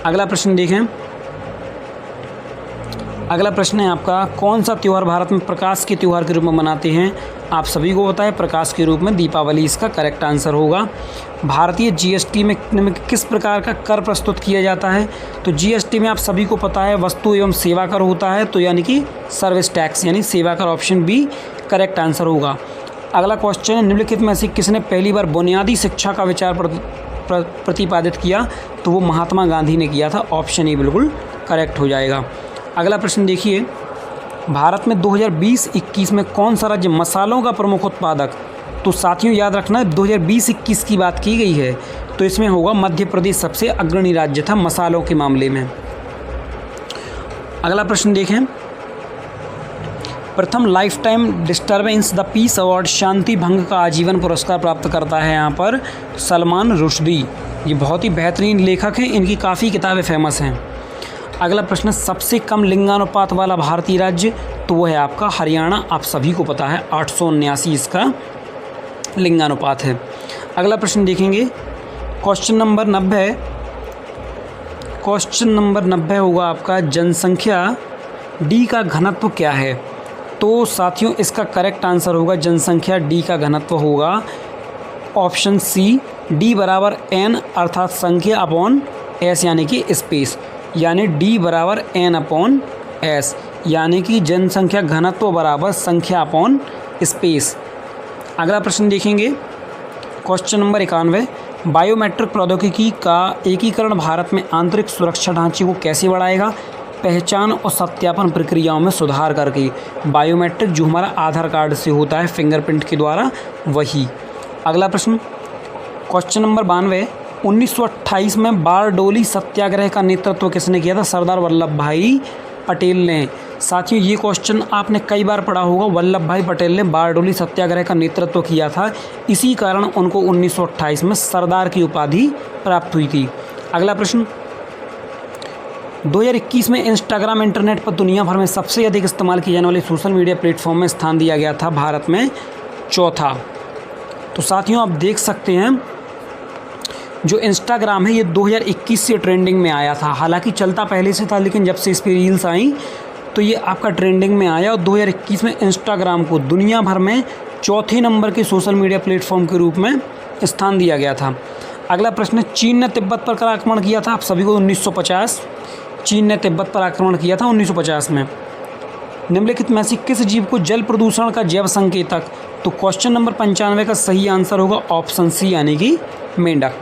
अगला प्रश्न देखें, अगला प्रश्न है आपका, कौन सा त्यौहार भारत में प्रकाश के त्यौहार के रूप में मनाते हैं? आप सभी को पता है, प्रकाश के रूप में दीपावली इसका करेक्ट आंसर होगा। भारतीय GST में किस प्रकार का कर प्रस्तुत किया जाता है? तो GST में आप सभी को पता है वस्तु एवं सेवा कर होता है, तो यानी कि सर्विस टैक्स यानी सेवा कर, ऑप्शन बी करेक्ट आंसर होगा। अगला क्वेश्चन है, निम्नलिखित में से किसने पहली बार बुनियादी शिक्षा का विचार प्रतिपादित किया? तो वो महात्मा गांधी ने किया था, ऑप्शन ए बिल्कुल करेक्ट हो जाएगा। अगला प्रश्न देखिए, भारत में 2020-21 में कौन सा राज्य मसालों का प्रमुख उत्पादक? तो साथियों याद रखना 2020-21 की बात की गई है, तो इसमें होगा मध्य प्रदेश सबसे अग्रणी राज्य था मसालों के मामले में। अगला प्रश्न देखें, प्रथम lifetime disturbance the peace award शांति भंग का आजीवन पुरस्कार प्राप्त करता है यहाँ पर सलमान रुश्दी। ये बहुत ही बेहतरीन लेखक हैं, इनकी काफ़ी किताबें फेमस हैं। अगला प्रश्न, सबसे कम लिंगानुपात वाला भारतीय राज्य? तो वो है आपका हरियाणा। आप सभी को पता है 879 इसका लिंगानुपात है। अगला प्रश्न देखेंगे, क्वेश्चन नंबर 90 होगा आपका जनसंख्या डी का घनत्व क्या है? तो साथियों इसका करेक्ट आंसर होगा जनसंख्या डी का घनत्व होगा ऑप्शन सी, डी बराबर एन अर्थात संख्या अपॉन एस यानी कि स्पेस, यानी डी बराबर एन अपॉन एस, यानी कि जनसंख्या घनत्व बराबर संख्या अपॉन स्पेस। अगला प्रश्न देखेंगे, क्वेश्चन नंबर 91, बायोमेट्रिक प्रौद्योगिकी का एकीकरण भारत में आंतरिक सुरक्षा ढांचे को कैसे बढ़ाएगा? पहचान और सत्यापन प्रक्रियाओं में सुधार करके। बायोमेट्रिक जो हमारा आधार कार्ड से होता है फिंगरप्रिंट के द्वारा, वही। अगला प्रश्न, क्वेश्चन नंबर 92, 1928 में बारडोली सत्याग्रह का नेतृत्व किसने किया था? सरदार वल्लभ भाई पटेल ने। साथियों ये क्वेश्चन आपने कई बार पढ़ा होगा, वल्लभ भाई पटेल ने बारडोली सत्याग्रह का नेतृत्व किया था, इसी कारण उनको 1928 में सरदार की उपाधि प्राप्त हुई थी। अगला प्रश्न, 2021 में इंस्टाग्राम इंटरनेट पर दुनिया भर में सबसे अधिक इस्तेमाल किए जाने वाले सोशल मीडिया प्लेटफॉर्म में स्थान दिया गया था भारत में चौथा। तो साथियों आप देख सकते हैं जो इंस्टाग्राम है ये 2021 से ट्रेंडिंग में आया था, हालांकि चलता पहले से था लेकिन जब से इस पर रील्स आई तो ये आपका ट्रेंडिंग में आया और 2021 में इंस्टाग्राम को दुनिया भर में चौथे नंबर के सोशल मीडिया प्लेटफॉर्म के रूप में स्थान दिया गया था। अगला प्रश्न, चीन ने तिब्बत पर आक्रमण किया था आप सभी को 1950, चीन ने तिब्बत पर आक्रमण किया था 1950 में। निम्नलिखित में से किस जीव को जल प्रदूषण का जैव संकेतक? तो क्वेश्चन नंबर 95 का सही आंसर होगा ऑप्शन सी यानी कि मेंढक।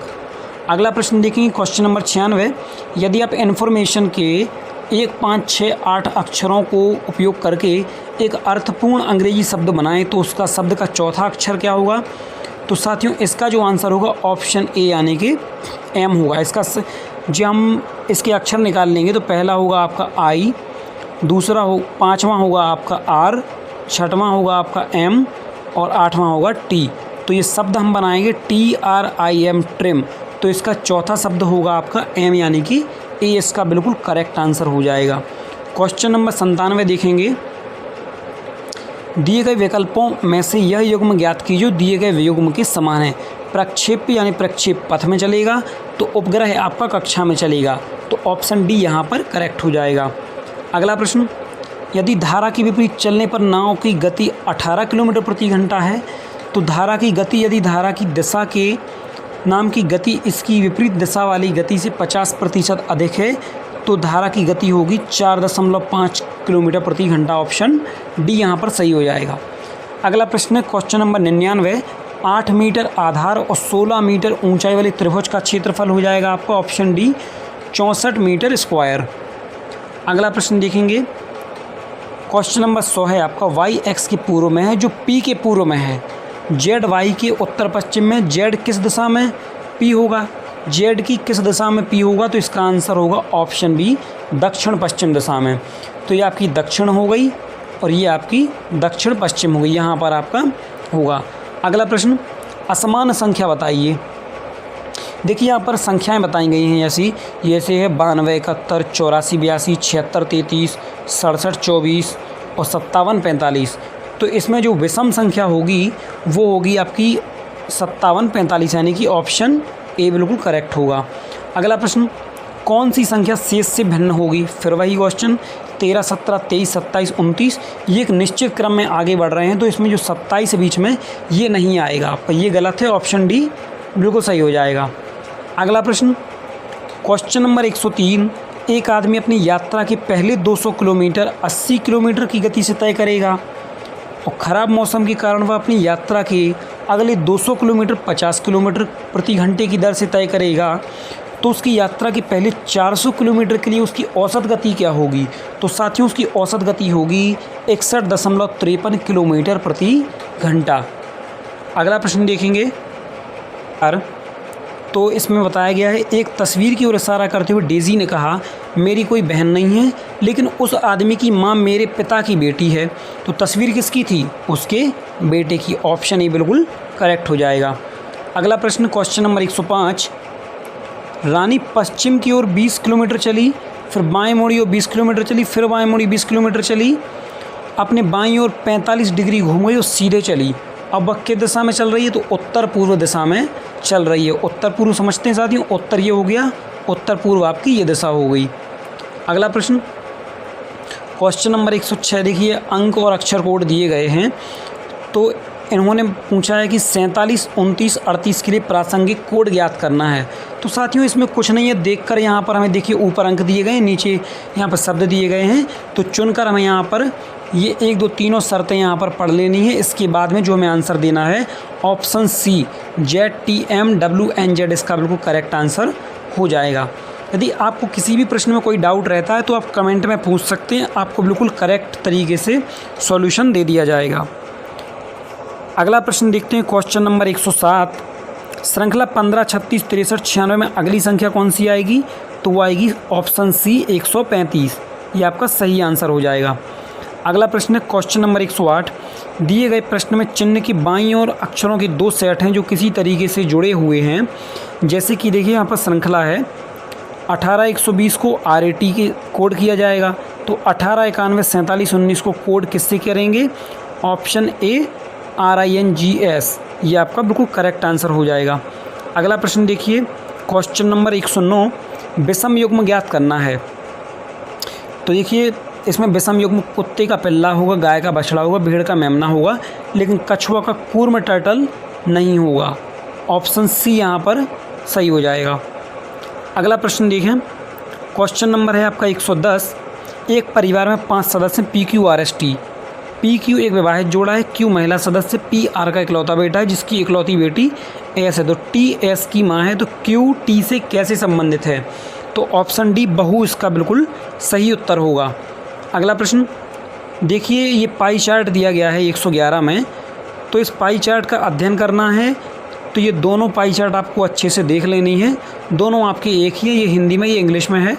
अगला प्रश्न देखेंगे, क्वेश्चन नंबर 96, यदि आप इन्फॉर्मेशन के 1, 5, 6, 8 अक्षरों को उपयोग करके एक अर्थपूर्ण अंग्रेजी शब्द बनाएं तो उसका शब्द का चौथा अक्षर क्या होगा? तो साथियों इसका जो आंसर होगा ऑप्शन ए यानी कि एम होगा। इसका जो हम इसके अक्षर निकाल लेंगे तो पहला होगा आपका आई, दूसरा पाँचवां होगा आपका आर, छठवां होगा आपका एम और आठवां होगा टी। तो ये शब्द हम बनाएंगे TRIM ट्रिम, तो इसका चौथा शब्द होगा आपका एम यानी कि ए, इसका बिल्कुल करेक्ट आंसर हो जाएगा। क्वेश्चन नंबर 97 देखेंगे, दिए गए विकल्पों में से यह युग्म ज्ञात कीजिए दिए गए युग्म के समान है। प्रक्षेप यानी प्रक्षेप पथ में चलेगा तो उपग्रह आपका कक्षा में चलेगा, तो ऑप्शन डी यहाँ पर करेक्ट हो जाएगा। अगला प्रश्न, यदि धारा के विपरीत चलने पर नाव की गति 18 किलोमीटर प्रति घंटा है तो धारा की गति यदि धारा की दिशा के नाम की गति इसकी विपरीत दिशा वाली गति से 50% अधिक है तो धारा की गति होगी 4.5 किलोमीटर प्रति घंटा। ऑप्शन डी यहाँ पर सही हो जाएगा। अगला प्रश्न है क्वेश्चन नंबर 99, 8 मीटर आधार और 16 मीटर ऊंचाई वाले त्रिभुज का क्षेत्रफल हो जाएगा आपका ऑप्शन डी 64 मीटर स्क्वायर। अगला प्रश्न देखेंगे, क्वेश्चन नंबर 100 है आपका वाई एक्स के पूर्व में है जो पी के पूर्व में है, जेड वाई के उत्तर पश्चिम में, जेड किस दिशा में पी होगा, जेड की किस दिशा में पी होगा? तो इसका आंसर होगा ऑप्शन बी दक्षिण पश्चिम दिशा में। तो ये आपकी दक्षिण हो गई और ये आपकी दक्षिण पश्चिम हो गई, यहाँ पर आपका होगा। अगला प्रश्न, असमान संख्या बताइए। देखिए यहाँ पर संख्याएं बताई गई हैं जैसे है 92, 71, 84, 82, 76, 33, 67, 24 और 57, 45। तो इसमें जो विषम संख्या होगी वो होगी आपकी 57, 45 यानी कि ऑप्शन ए बिल्कुल करेक्ट होगा। अगला प्रश्न, कौन सी संख्या शेष से भिन्न होगी? फिर वही क्वेश्चन 13, 17, 23, 27, 29 ये एक निश्चित क्रम में आगे बढ़ रहे हैं तो इसमें जो 27 बीच में ये नहीं आएगा आपका, ये गलत है, ऑप्शन डी बिल्कुल सही हो जाएगा। अगला प्रश्न, क्वेश्चन नंबर 103, एक आदमी अपनी यात्रा के पहले 200 किलोमीटर 80 किलोमीटर की गति से तय करेगा और ख़राब मौसम के कारण वह अपनी यात्रा के अगले 200 किलोमीटर 50 किलोमीटर प्रति घंटे की दर से तय करेगा, तो तो उसकी यात्रा के पहले 400 किलोमीटर के लिए उसकी औसत गति क्या होगी? तो साथियों उसकी औसत गति होगी 61.53 किलोमीटर प्रति घंटा। अगला प्रश्न देखेंगे तो इसमें बताया गया है, एक तस्वीर की ओर इशारा करते हुए डेज़ी ने कहा, मेरी कोई बहन नहीं है लेकिन उस आदमी की माँ मेरे पिता की बेटी है। तो तस्वीर किसकी थी? उसके बेटे की। ऑप्शन ए बिल्कुल करेक्ट हो जाएगा। अगला प्रश्न क्वेश्चन नंबर 105, रानी पश्चिम की ओर 20 किलोमीटर चली, फिर बाएं मुड़ी और 20 किलोमीटर चली, फिर बाएं मुड़ी 20 किलोमीटर चली, अपने बाईं ओर 45 डिग्री घूम गई और सीधे चली। अब वह किस दिशा में चल रही है? तो उत्तर पूर्व दिशा में चल रही है। उत्तर पूर्व समझते हैं साथियों, उत्तर ये हो गया, उत्तर पूर्व आपकी ये दिशा हो गई। अगला प्रश्न क्वेश्चन नंबर 106, देखिए अंक और अक्षर कोड दिए गए हैं। तो इन्होंने पूछा है कि 47, 29, 38 के लिए प्रासंगिक कोड ज्ञात करना है। तो साथियों इसमें कुछ नहीं है, देखकर यहाँ पर हमें देखिए ऊपर अंक दिए गए हैं, नीचे यहाँ पर शब्द दिए गए हैं। तो चुनकर हमें यहाँ पर ये 1, 2, तीनों शर्तें यहाँ पर पढ़ लेनी है। इसके बाद में जो हमें आंसर देना है ऑप्शन सी ZTMWNZ इसका बिल्कुल करेक्ट आंसर हो जाएगा। यदि आपको किसी भी प्रश्न में कोई डाउट रहता है तो आप कमेंट में पूछ सकते हैं, आपको बिल्कुल करेक्ट तरीके से सॉल्यूशन दे दिया जाएगा। अगला प्रश्न देखते हैं क्वेश्चन नंबर 107, श्रृंखला 15, 36, 63, 96 में अगली संख्या कौन सी आएगी? तो वो आएगी ऑप्शन सी 135, ये आपका सही आंसर हो जाएगा। अगला प्रश्न है क्वेश्चन नंबर 108, दिए गए प्रश्न में चिन्ह की बाईं ओर अक्षरों के 2 सेट हैं जो किसी तरीके से जुड़े हुए हैं। जैसे कि देखिए यहाँ पर श्रृंखला है, 18-120 को RAT के कोड किया जाएगा, तो 18-91, 47-19 को कोड किससे करेंगे? ऑप्शन ए RINGS, ये आपका बिल्कुल करेक्ट आंसर हो जाएगा। अगला प्रश्न देखिए क्वेश्चन नंबर 109, विषम युग्म ज्ञात करना है। तो देखिए इसमें विषम युग्म कुत्ते का पिल्ला होगा, गाय का बछड़ा होगा, भेड़ का मेमना होगा, लेकिन कछुआ का कूर्म टर्टल नहीं होगा। ऑप्शन सी यहाँ पर सही हो जाएगा। अगला प्रश्न देखें, क्वेश्चन नंबर है आपका 110, एक परिवार में 5 सदस्य PQRST। PQ एक विवाहित जोड़ा है, Q महिला सदस्य, PR का इकलौता बेटा है जिसकी इकलौती बेटी S है। तो TS की माँ है, तो Q T से कैसे संबंधित है? तो ऑप्शन डी बहू इसका बिल्कुल सही उत्तर होगा। अगला प्रश्न देखिए, ये पाई चार्ट दिया गया है 111 में, तो इस पाई चार्ट का अध्ययन करना है। तो ये दोनों पाई चार्ट आपको अच्छे से देख लेनी है, दोनों आपके एक ही है, ये हिंदी में, ये इंग्लिश में है।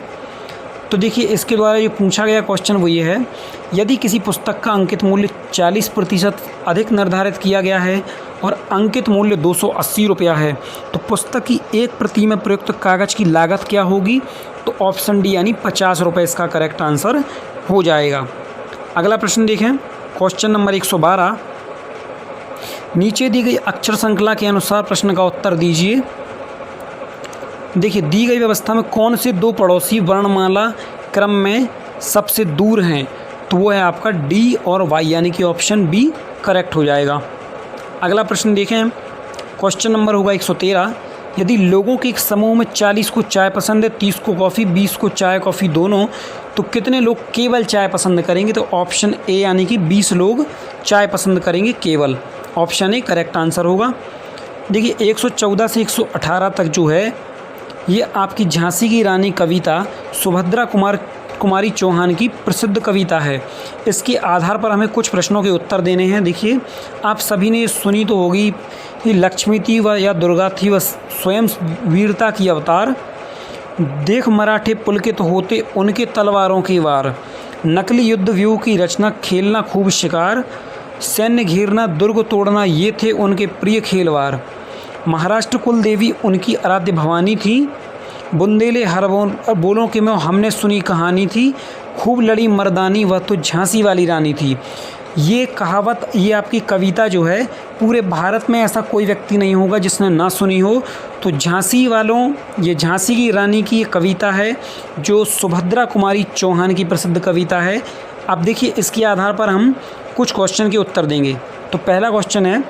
तो देखिए इसके द्वारा जो पूछा गया क्वेश्चन वो ये है, यदि किसी पुस्तक का अंकित मूल्य 40% अधिक निर्धारित किया गया है और अंकित मूल्य 280 रुपया है, तो पुस्तक की एक प्रति में प्रयुक्त कागज़ की लागत क्या होगी? तो ऑप्शन डी यानी 50 रुपये इसका करेक्ट आंसर हो जाएगा। अगला प्रश्न देखें, क्वेश्चन नंबर 112, नीचे दी गई अक्षर श्रृंखला के अनुसार प्रश्न का उत्तर दीजिए। देखिए दी गई व्यवस्था में कौन से 2 पड़ोसी वर्णमाला क्रम में सबसे दूर हैं? तो वो है आपका डी और वाई, यानी कि ऑप्शन बी करेक्ट हो जाएगा। अगला प्रश्न देखें, क्वेश्चन नंबर होगा 113, यदि लोगों के एक समूह में 40 को चाय पसंद है, 30 को कॉफ़ी, 20 को चाय कॉफ़ी दोनों, तो कितने लोग केवल चाय पसंद करेंगे? तो ऑप्शन ए यानी कि 20 लोग चाय पसंद करेंगे केवल। ऑप्शन ए करेक्ट आंसर होगा। देखिए 114 से 118 तक जो है ये आपकी झांसी की रानी कविता सुभद्रा कुमारी चौहान की प्रसिद्ध कविता है। इसके आधार पर हमें कुछ प्रश्नों के उत्तर देने हैं। देखिए आप सभी ने सुनी तो होगी कि लक्ष्मी थी व या दुर्गा थी व स्वयं वीरता की अवतार, देख मराठे पुलकित होते उनके तलवारों के वार, नकली युद्ध व्यूह की रचना, खेलना खूब शिकार, सैन्य घेरना दुर्ग तोड़ना, ये थे उनके प्रिय खेलवार, महाराष्ट्र कुल देवी उनकी आराध्य भवानी थी, बुंदेले हर बोलों के में हमने सुनी कहानी थी, खूब लड़ी मर्दानी वह तो झांसी वाली रानी थी। ये कहावत, ये आपकी कविता जो है पूरे भारत में ऐसा कोई व्यक्ति नहीं होगा जिसने ना सुनी हो। तो झांसी वालों, ये झांसी की रानी की ये कविता है जो सुभद्रा कुमारी चौहान की प्रसिद्ध कविता है। अब देखिए इसके आधार पर हम कुछ क्वेश्चन के उत्तर देंगे। तो पहला क्वेश्चन है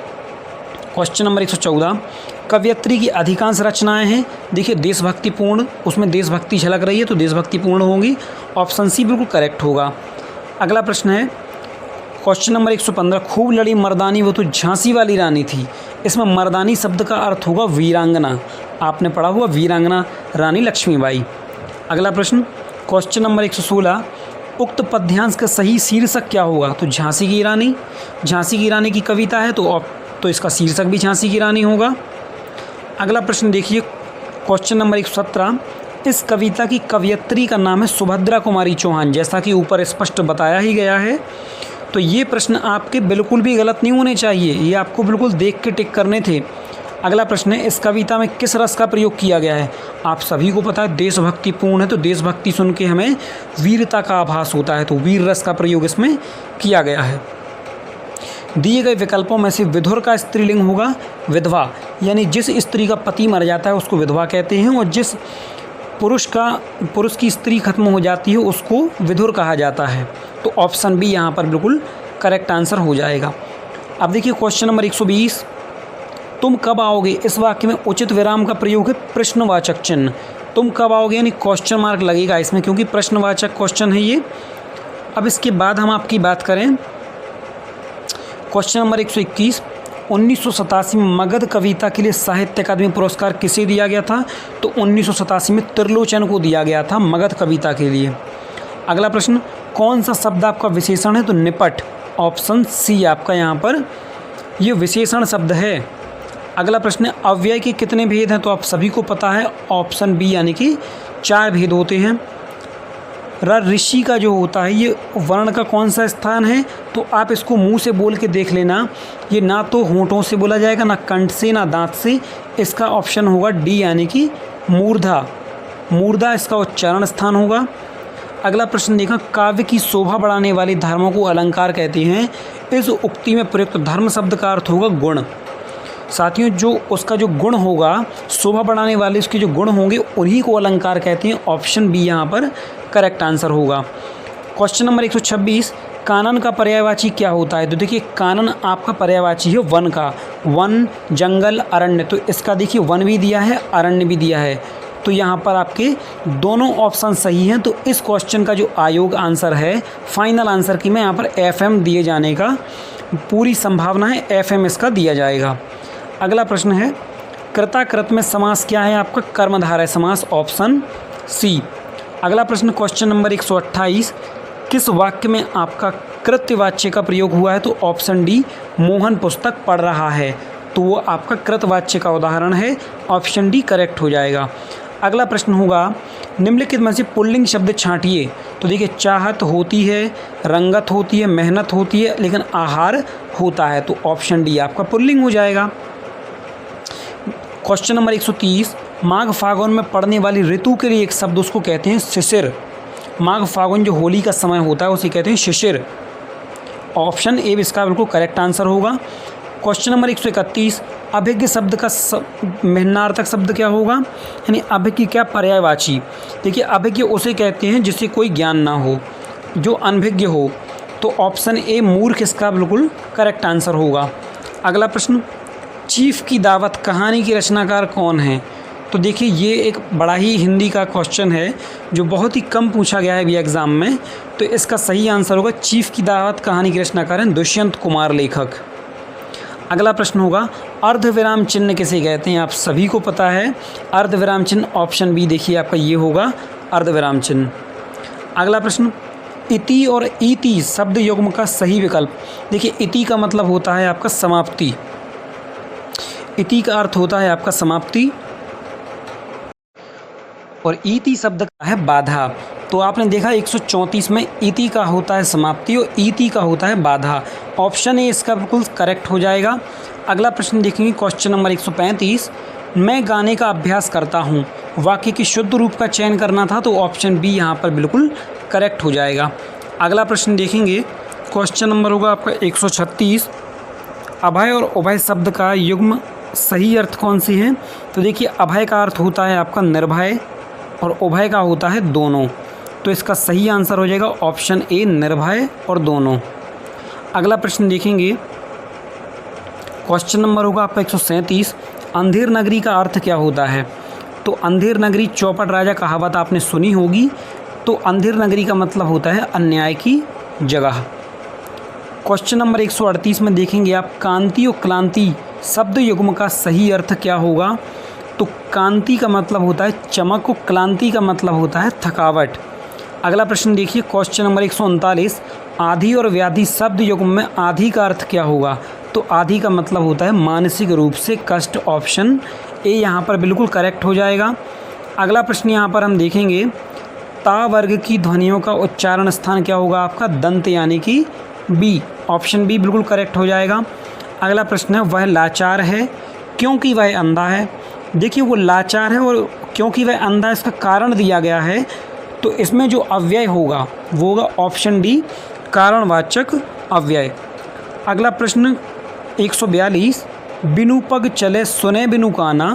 क्वेश्चन नंबर 114, कवयित्री की अधिकांश रचनाएं हैं देखिए देशभक्तिपूर्ण, उसमें देशभक्ति झलक रही है तो देशभक्तिपूर्ण होंगी। ऑप्शन सी बिल्कुल करेक्ट होगा। अगला प्रश्न है क्वेश्चन नंबर 115, खूब लड़ी मर्दानी वो तो झांसी वाली रानी थी, इसमें मर्दानी शब्द का अर्थ होगा वीरांगना। आपने पढ़ा हुआ वीरांगना रानी लक्ष्मीबाई। अगला प्रश्न क्वेश्चन नंबर 116, उक्त पद्यांश का सही शीर्षक क्या होगा? तो झांसी की रानी। झांसी की रानी की कविता है तो इसका शीर्षक भी झांसी की रानी होगा। अगला प्रश्न देखिए क्वेश्चन नंबर 117, इस कविता की कवयित्री का नाम है सुभद्रा कुमारी चौहान, जैसा कि ऊपर स्पष्ट बताया ही गया है। तो ये प्रश्न आपके बिल्कुल भी गलत नहीं होने चाहिए, ये आपको बिल्कुल देख के टिक करने थे। अगला प्रश्न है, इस कविता में किस रस का प्रयोग किया गया है? आप सभी को पता है देशभक्तिपूर्ण है, तो देशभक्ति सुन के हमें वीरता का आभास होता है, तो वीर रस का प्रयोग इसमें किया गया है। दिए गए विकल्पों में से विधुर का स्त्रीलिंग होगा विधवा, यानी जिस स्त्री का पति मर जाता है उसको विधवा कहते हैं, और जिस पुरुष की स्त्री खत्म हो जाती है उसको विधुर कहा जाता है। तो ऑप्शन बी यहाँ पर बिल्कुल करेक्ट आंसर हो जाएगा। अब देखिए क्वेश्चन नंबर 120, तुम कब आओगे? इस वाक्य में उचित विराम का प्रयोग है प्रश्नवाचक चिन्ह। तुम कब आओगे यानी क्वेश्चन मार्क लगेगा इसमें, क्योंकि प्रश्नवाचक क्वेश्चन है ये। अब इसके बाद हम आपकी बात करें क्वेश्चन नंबर 121, 1987 में मगध कविता के लिए साहित्य अकादमी पुरस्कार किसे दिया गया था? तो 1987 में त्रिलोचन को दिया गया था मगध कविता के लिए। अगला प्रश्न, कौन सा शब्द आपका विशेषण है? तो निपट। ऑप्शन सी आपका यहाँ पर ये विशेषण शब्द है। अगला प्रश्न है, अव्यय के कितने भेद हैं? तो आप सभी को पता है ऑप्शन बी यानी कि 4 भेद होते हैं। ऋषि का जो होता है ये वर्ण का कौन सा स्थान है? तो आप इसको मुंह से बोल के देख लेना, ये ना तो होंठों से बोला जाएगा, ना कंठ से, ना दांत से। इसका ऑप्शन होगा डी यानी कि मूर्धा। मूर्धा इसका उच्चारण स्थान होगा। अगला प्रश्न देखा, काव्य की शोभा बढ़ाने वाले धर्मों को अलंकार कहते हैं। इस उक्ति में प्रयुक्त धर्म शब्द का अर्थ होगा गुण। साथियों, जो उसका जो गुण होगा, शोभा बढ़ाने वाले उसके जो गुण होंगे उन्हीं को अलंकार कहते हैं। ऑप्शन बी यहाँ पर करेक्ट आंसर होगा। क्वेश्चन नंबर 126, कानन का पर्यायवाची क्या होता है? तो देखिए कानन आपका पर्यायवाची है वन का। वन, जंगल, अरण्य। तो इसका देखिए वन भी दिया है, अरण्य भी दिया है, तो यहाँ पर आपके दोनों ऑप्शन सही हैं। तो इस क्वेश्चन का जो आयोग आंसर है, फाइनल आंसर की में यहाँ पर FM दिए जाने का पूरी संभावना है, FM इसका दिया जाएगा। अगला प्रश्न है, कृताकृत में समास क्या है आपका? कर्मधारय समास। Option C. अगला प्रश्न क्वेश्चन नंबर 128, किस वाक्य में आपका कृत्यवाच्य का प्रयोग हुआ है? तो ऑप्शन डी, मोहन पुस्तक पढ़ रहा है, तो वो आपका कृतवाच्य का उदाहरण है। ऑप्शन डी करेक्ट हो जाएगा। अगला प्रश्न होगा, निम्नलिखित में से पुल्लिंग शब्द छांटिए। तो देखिए चाहत होती है, रंगत होती है, मेहनत होती है, लेकिन आहार होता है, तो ऑप्शन डी आपका पुल्लिंग हो जाएगा। क्वेश्चन नंबर 130, माघ फागुन में पड़ने वाली ऋतु के लिए एक शब्द उसको कहते हैं शिशिर। माघ फागुन जो होली का समय होता है उसे कहते हैं शिशिर। ऑप्शन ए इसका बिल्कुल करेक्ट आंसर होगा। क्वेश्चन नंबर 131, अभिज्ञ शब्द का भिन्नार्थक शब्द क्या होगा? यानी अभिज्ञ क्या पर्यायवाची। देखिए अभिज्ञ उसे कहते हैं जिससे कोई ज्ञान ना हो, जो अनभिज्ञ हो, तो ऑप्शन ए मूर्ख इसका बिल्कुल करेक्ट आंसर होगा। अगला प्रश्न, चीफ की दावत कहानी की रचनाकार कौन है? तो देखिए ये एक बड़ा ही हिंदी का क्वेश्चन है जो बहुत ही कम पूछा गया है अभी एग्ज़ाम में, तो इसका सही आंसर होगा चीफ की दावत कहानी के रचनाकार हैं दुष्यंत कुमार लेखक। अगला प्रश्न होगा, अर्धविराम चिन्ह किसे कहते हैं? आप सभी को पता है अर्धविराम चिन्ह। ऑप्शन बी देखिए आपका ये होगा अर्धविराम चिन्ह। अगला प्रश्न, इति और इति शब्द युग्म का सही विकल्प। देखिए इति का मतलब होता है आपका समाप्ति, इति का अर्थ होता है आपका समाप्ति, और इति शब्द का है बाधा। तो आपने देखा 134 में इति का होता है समाप्ति और इति का होता है बाधा। ऑप्शन ए इसका बिल्कुल करेक्ट हो जाएगा। अगला प्रश्न देखेंगे क्वेश्चन नंबर 135, मैं गाने का अभ्यास करता हूँ, वाक्य की शुद्ध रूप का चयन करना था, तो ऑप्शन बी यहाँ पर बिल्कुल करेक्ट हो जाएगा। अगला प्रश्न देखेंगे क्वेश्चन नंबर होगा आपका 136, अभय और उभय शब्द का युग्म सही अर्थ कौन सी है? तो देखिए अभय का अर्थ होता है आपका निर्भय और उभय का होता है दोनों, तो इसका सही आंसर हो जाएगा ऑप्शन ए निर्भय और दोनों। अगला प्रश्न देखेंगे क्वेश्चन नंबर होगा आपका 137, अंधेर नगरी का अर्थ क्या होता है? तो अंधेर नगरी चौपट राजा कहावत आपने सुनी होगी, तो अंधेर नगरी का मतलब होता है अन्याय की जगह। क्वेश्चन नंबर 138 में देखेंगे आप कांति और क्लांति शब्द युग्म का सही अर्थ क्या होगा। तो कांति का मतलब होता है चमक और क्लांति का मतलब होता है थकावट। अगला प्रश्न देखिए क्वेश्चन नंबर 139, आधि और व्याधि शब्द युग्म में आधि का अर्थ क्या होगा। तो आधि का मतलब होता है मानसिक रूप से कष्ट। ऑप्शन ए यहाँ पर बिल्कुल करेक्ट हो जाएगा। अगला प्रश्न यहाँ पर हम देखेंगे ता वर्ग की ध्वनियों का उच्चारण स्थान क्या होगा आपका, दंत यानी कि बी। ऑप्शन बी बिल्कुल करेक्ट हो जाएगा। अगला प्रश्न है वह लाचार है क्योंकि वह अंधा है। देखिए वो लाचार है और क्योंकि वह अंधा है इसका कारण दिया गया है, तो इसमें जो अव्यय होगा वो होगा ऑप्शन डी कारणवाचक अव्यय। अगला प्रश्न 142, बिनु पग चले सुने बिनु काना,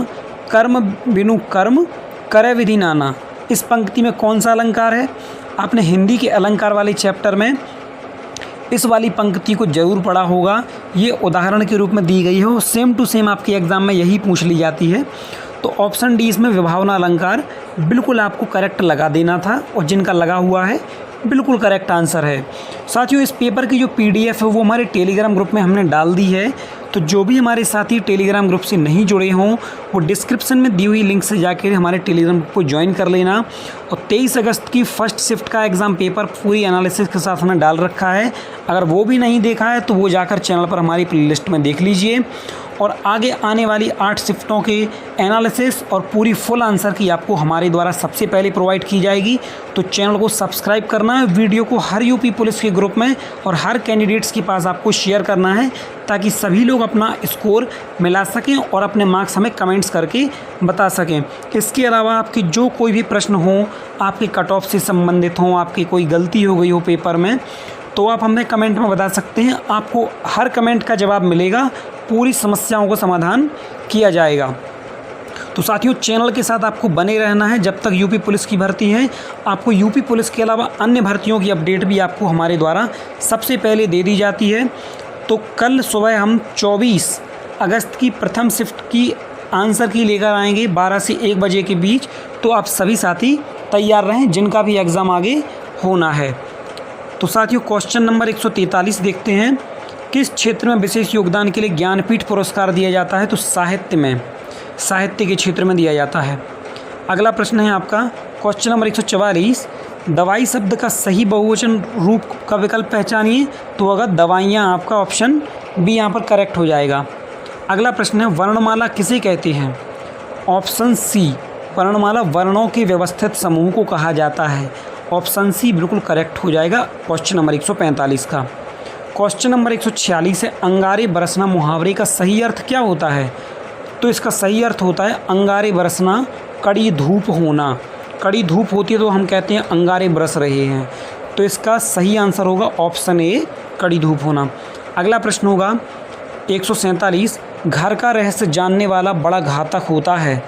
कर्म बिनु कर्म करे विधि नाना। इस पंक्ति में कौन सा अलंकार है। आपने हिंदी के अलंकार वाले चैप्टर में इस वाली पंक्ति को जरूर पढ़ा होगा। ये उदाहरण के रूप में दी गई है और सेम टू सेम आपके एग्जाम में यही पूछ ली जाती है। तो ऑप्शन डी इसमें विभावना अलंकार बिल्कुल आपको करेक्ट लगा देना था और जिनका लगा हुआ है बिल्कुल करेक्ट आंसर है। साथियों इस पेपर की जो पीडीएफ है वो हमारे टेलीग्राम ग्रुप में हमने डाल दी है, तो जो भी हमारे साथी टेलीग्राम ग्रुप से नहीं जुड़े हों वो डिस्क्रिप्शन में दी हुई लिंक से जाकर हमारे टेलीग्राम ग्रुप को ज्वाइन कर लेना। और 23 अगस्त की फर्स्ट शिफ्ट का एग्ज़ाम पेपर पूरी एनालिसिस के साथ हमने डाल रखा है। अगर वो भी नहीं देखा है तो वो जाकर चैनल पर हमारी प्लेलिस्ट में देख लीजिए। और आगे आने वाली 8 शिफ्टों के एनालिसिस और पूरी फुल आंसर की आपको हमारे द्वारा सबसे पहले प्रोवाइड की जाएगी। तो चैनल को सब्सक्राइब करना है, वीडियो को हर यूपी पुलिस के ग्रुप में और हर कैंडिडेट्स के पास आपको शेयर करना है ताकि सभी लोग अपना स्कोर मिला सकें और अपने मार्क्स हमें कमेंट्स करके बता सकें। इसके अलावा आपके जो कोई भी प्रश्न हो, आपके कट ऑफ से संबंधित हों, आपकी कोई गलती हो गई हो पेपर में, तो आप हमें कमेंट में बता सकते हैं। आपको हर कमेंट का जवाब मिलेगा, पूरी समस्याओं को समाधान किया जाएगा। तो साथियों चैनल के साथ आपको बने रहना है जब तक यूपी पुलिस की भर्ती है। आपको यूपी पुलिस के अलावा अन्य भर्तियों की अपडेट भी आपको हमारे द्वारा सबसे पहले दे दी जाती है। तो कल सुबह हम 24 अगस्त की प्रथम शिफ्ट की आंसर की लेकर आएंगे 12 से 1 बजे के बीच। तो आप सभी साथी तैयार रहें जिनका भी एग्ज़ाम आगे होना है। तो साथियों क्वेश्चन नंबर 143 देखते हैं, किस क्षेत्र में विशेष योगदान के लिए ज्ञानपीठ पुरस्कार दिया जाता है। तो साहित्य में, साहित्य के क्षेत्र में दिया जाता है। अगला प्रश्न है आपका क्वेश्चन नंबर 144, दवाई शब्द का सही बहुवचन रूप का विकल्प पहचानिए। तो अगर दवाइयाँ आपका ऑप्शन बी यहाँ पर करेक्ट हो जाएगा। अगला प्रश्न है वर्णमाला किसे कहते हैं। ऑप्शन सी वर्णमाला वर्णों के व्यवस्थित समूह को कहा जाता है। ऑप्शन सी बिल्कुल करेक्ट हो जाएगा क्वेश्चन नंबर 145 का। क्वेश्चन नंबर 146 है अंगारे बरसना मुहावरे का सही अर्थ क्या होता है। तो इसका सही अर्थ होता है अंगारे बरसना कड़ी धूप होना। कड़ी धूप होती है तो हम कहते हैं अंगारे बरस रहे हैं। तो इसका सही आंसर होगा ऑप्शन ए कड़ी धूप होना। अगला प्रश्न होगा 147, घर का रहस्य जानने वाला बड़ा घातक होता है।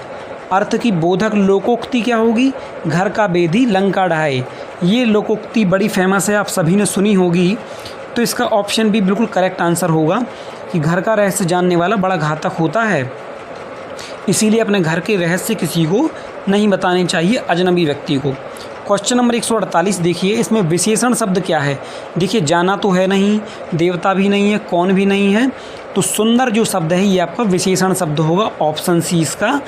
अर्थ की बोधक लोकोक्ति क्या होगी। घर का बेदी लंका ढाए। ये लोकोक्ति बड़ी फेमस है, आप सभी ने सुनी होगी। तो इसका ऑप्शन भी बिल्कुल करेक्ट आंसर होगा कि घर का रहस्य जानने वाला बड़ा घातक होता है, इसीलिए अपने घर के रहस्य किसी को नहीं बताने चाहिए, अजनबी व्यक्ति को। क्वेश्चन नंबर 148 देखिए, इसमें विशेषण शब्द क्या है। देखिए जाना तो है नहीं, देवता भी नहीं है, कौन भी नहीं है, तो सुंदर जो शब्द है ये आपका विशेषण शब्द होगा। ऑप्शन सी इसका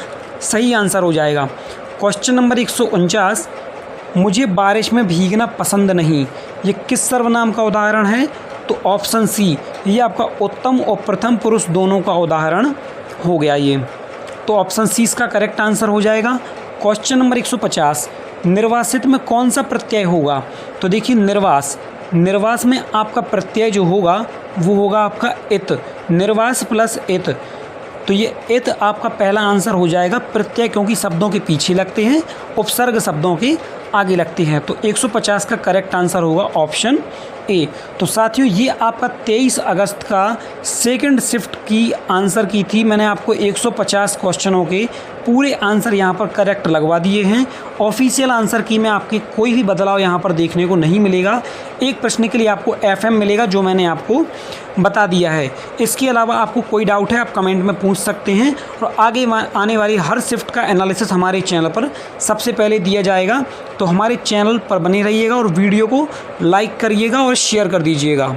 सही आंसर हो जाएगा। क्वेश्चन नंबर 149, मुझे बारिश में भीगना पसंद नहीं, ये किस सर्वनाम का उदाहरण है। तो ऑप्शन सी ये आपका उत्तम और प्रथम पुरुष दोनों का उदाहरण हो गया ये। तो ऑप्शन सी इसका करेक्ट आंसर हो जाएगा। क्वेश्चन नंबर 150, निर्वासित में कौन सा प्रत्यय होगा। तो देखिए निर्वास में आपका प्रत्यय जो होगा वो होगा आपका इत। निर्वास प्लस इत, तो ये इत आपका पहला आंसर हो जाएगा। प्रत्यय क्योंकि शब्दों के पीछे लगते हैं, उपसर्ग शब्दों के आगे लगती हैं। तो 150 का करेक्ट आंसर होगा ऑप्शन ए। तो साथियों ये आपका 23 अगस्त का सेकंड शिफ्ट की आंसर की थी। मैंने आपको 150 क्वेश्चनों के पूरे आंसर यहाँ पर करेक्ट लगवा दिए हैं। ऑफिशियल आंसर की में आपके कोई भी बदलाव यहाँ पर देखने को नहीं मिलेगा। एक प्रश्न के लिए आपको FM मिलेगा जो मैंने आपको बता दिया है। इसके अलावा आपको कोई डाउट है आप कमेंट में पूछ सकते हैं और आगे आने वाली हर शिफ्ट का एनालिसिस हमारे चैनल पर सबसे पहले दिया जाएगा। तो हमारे चैनल पर बने रहिएगा और वीडियो को लाइक करिएगा और शेयर कर दीजिएगा।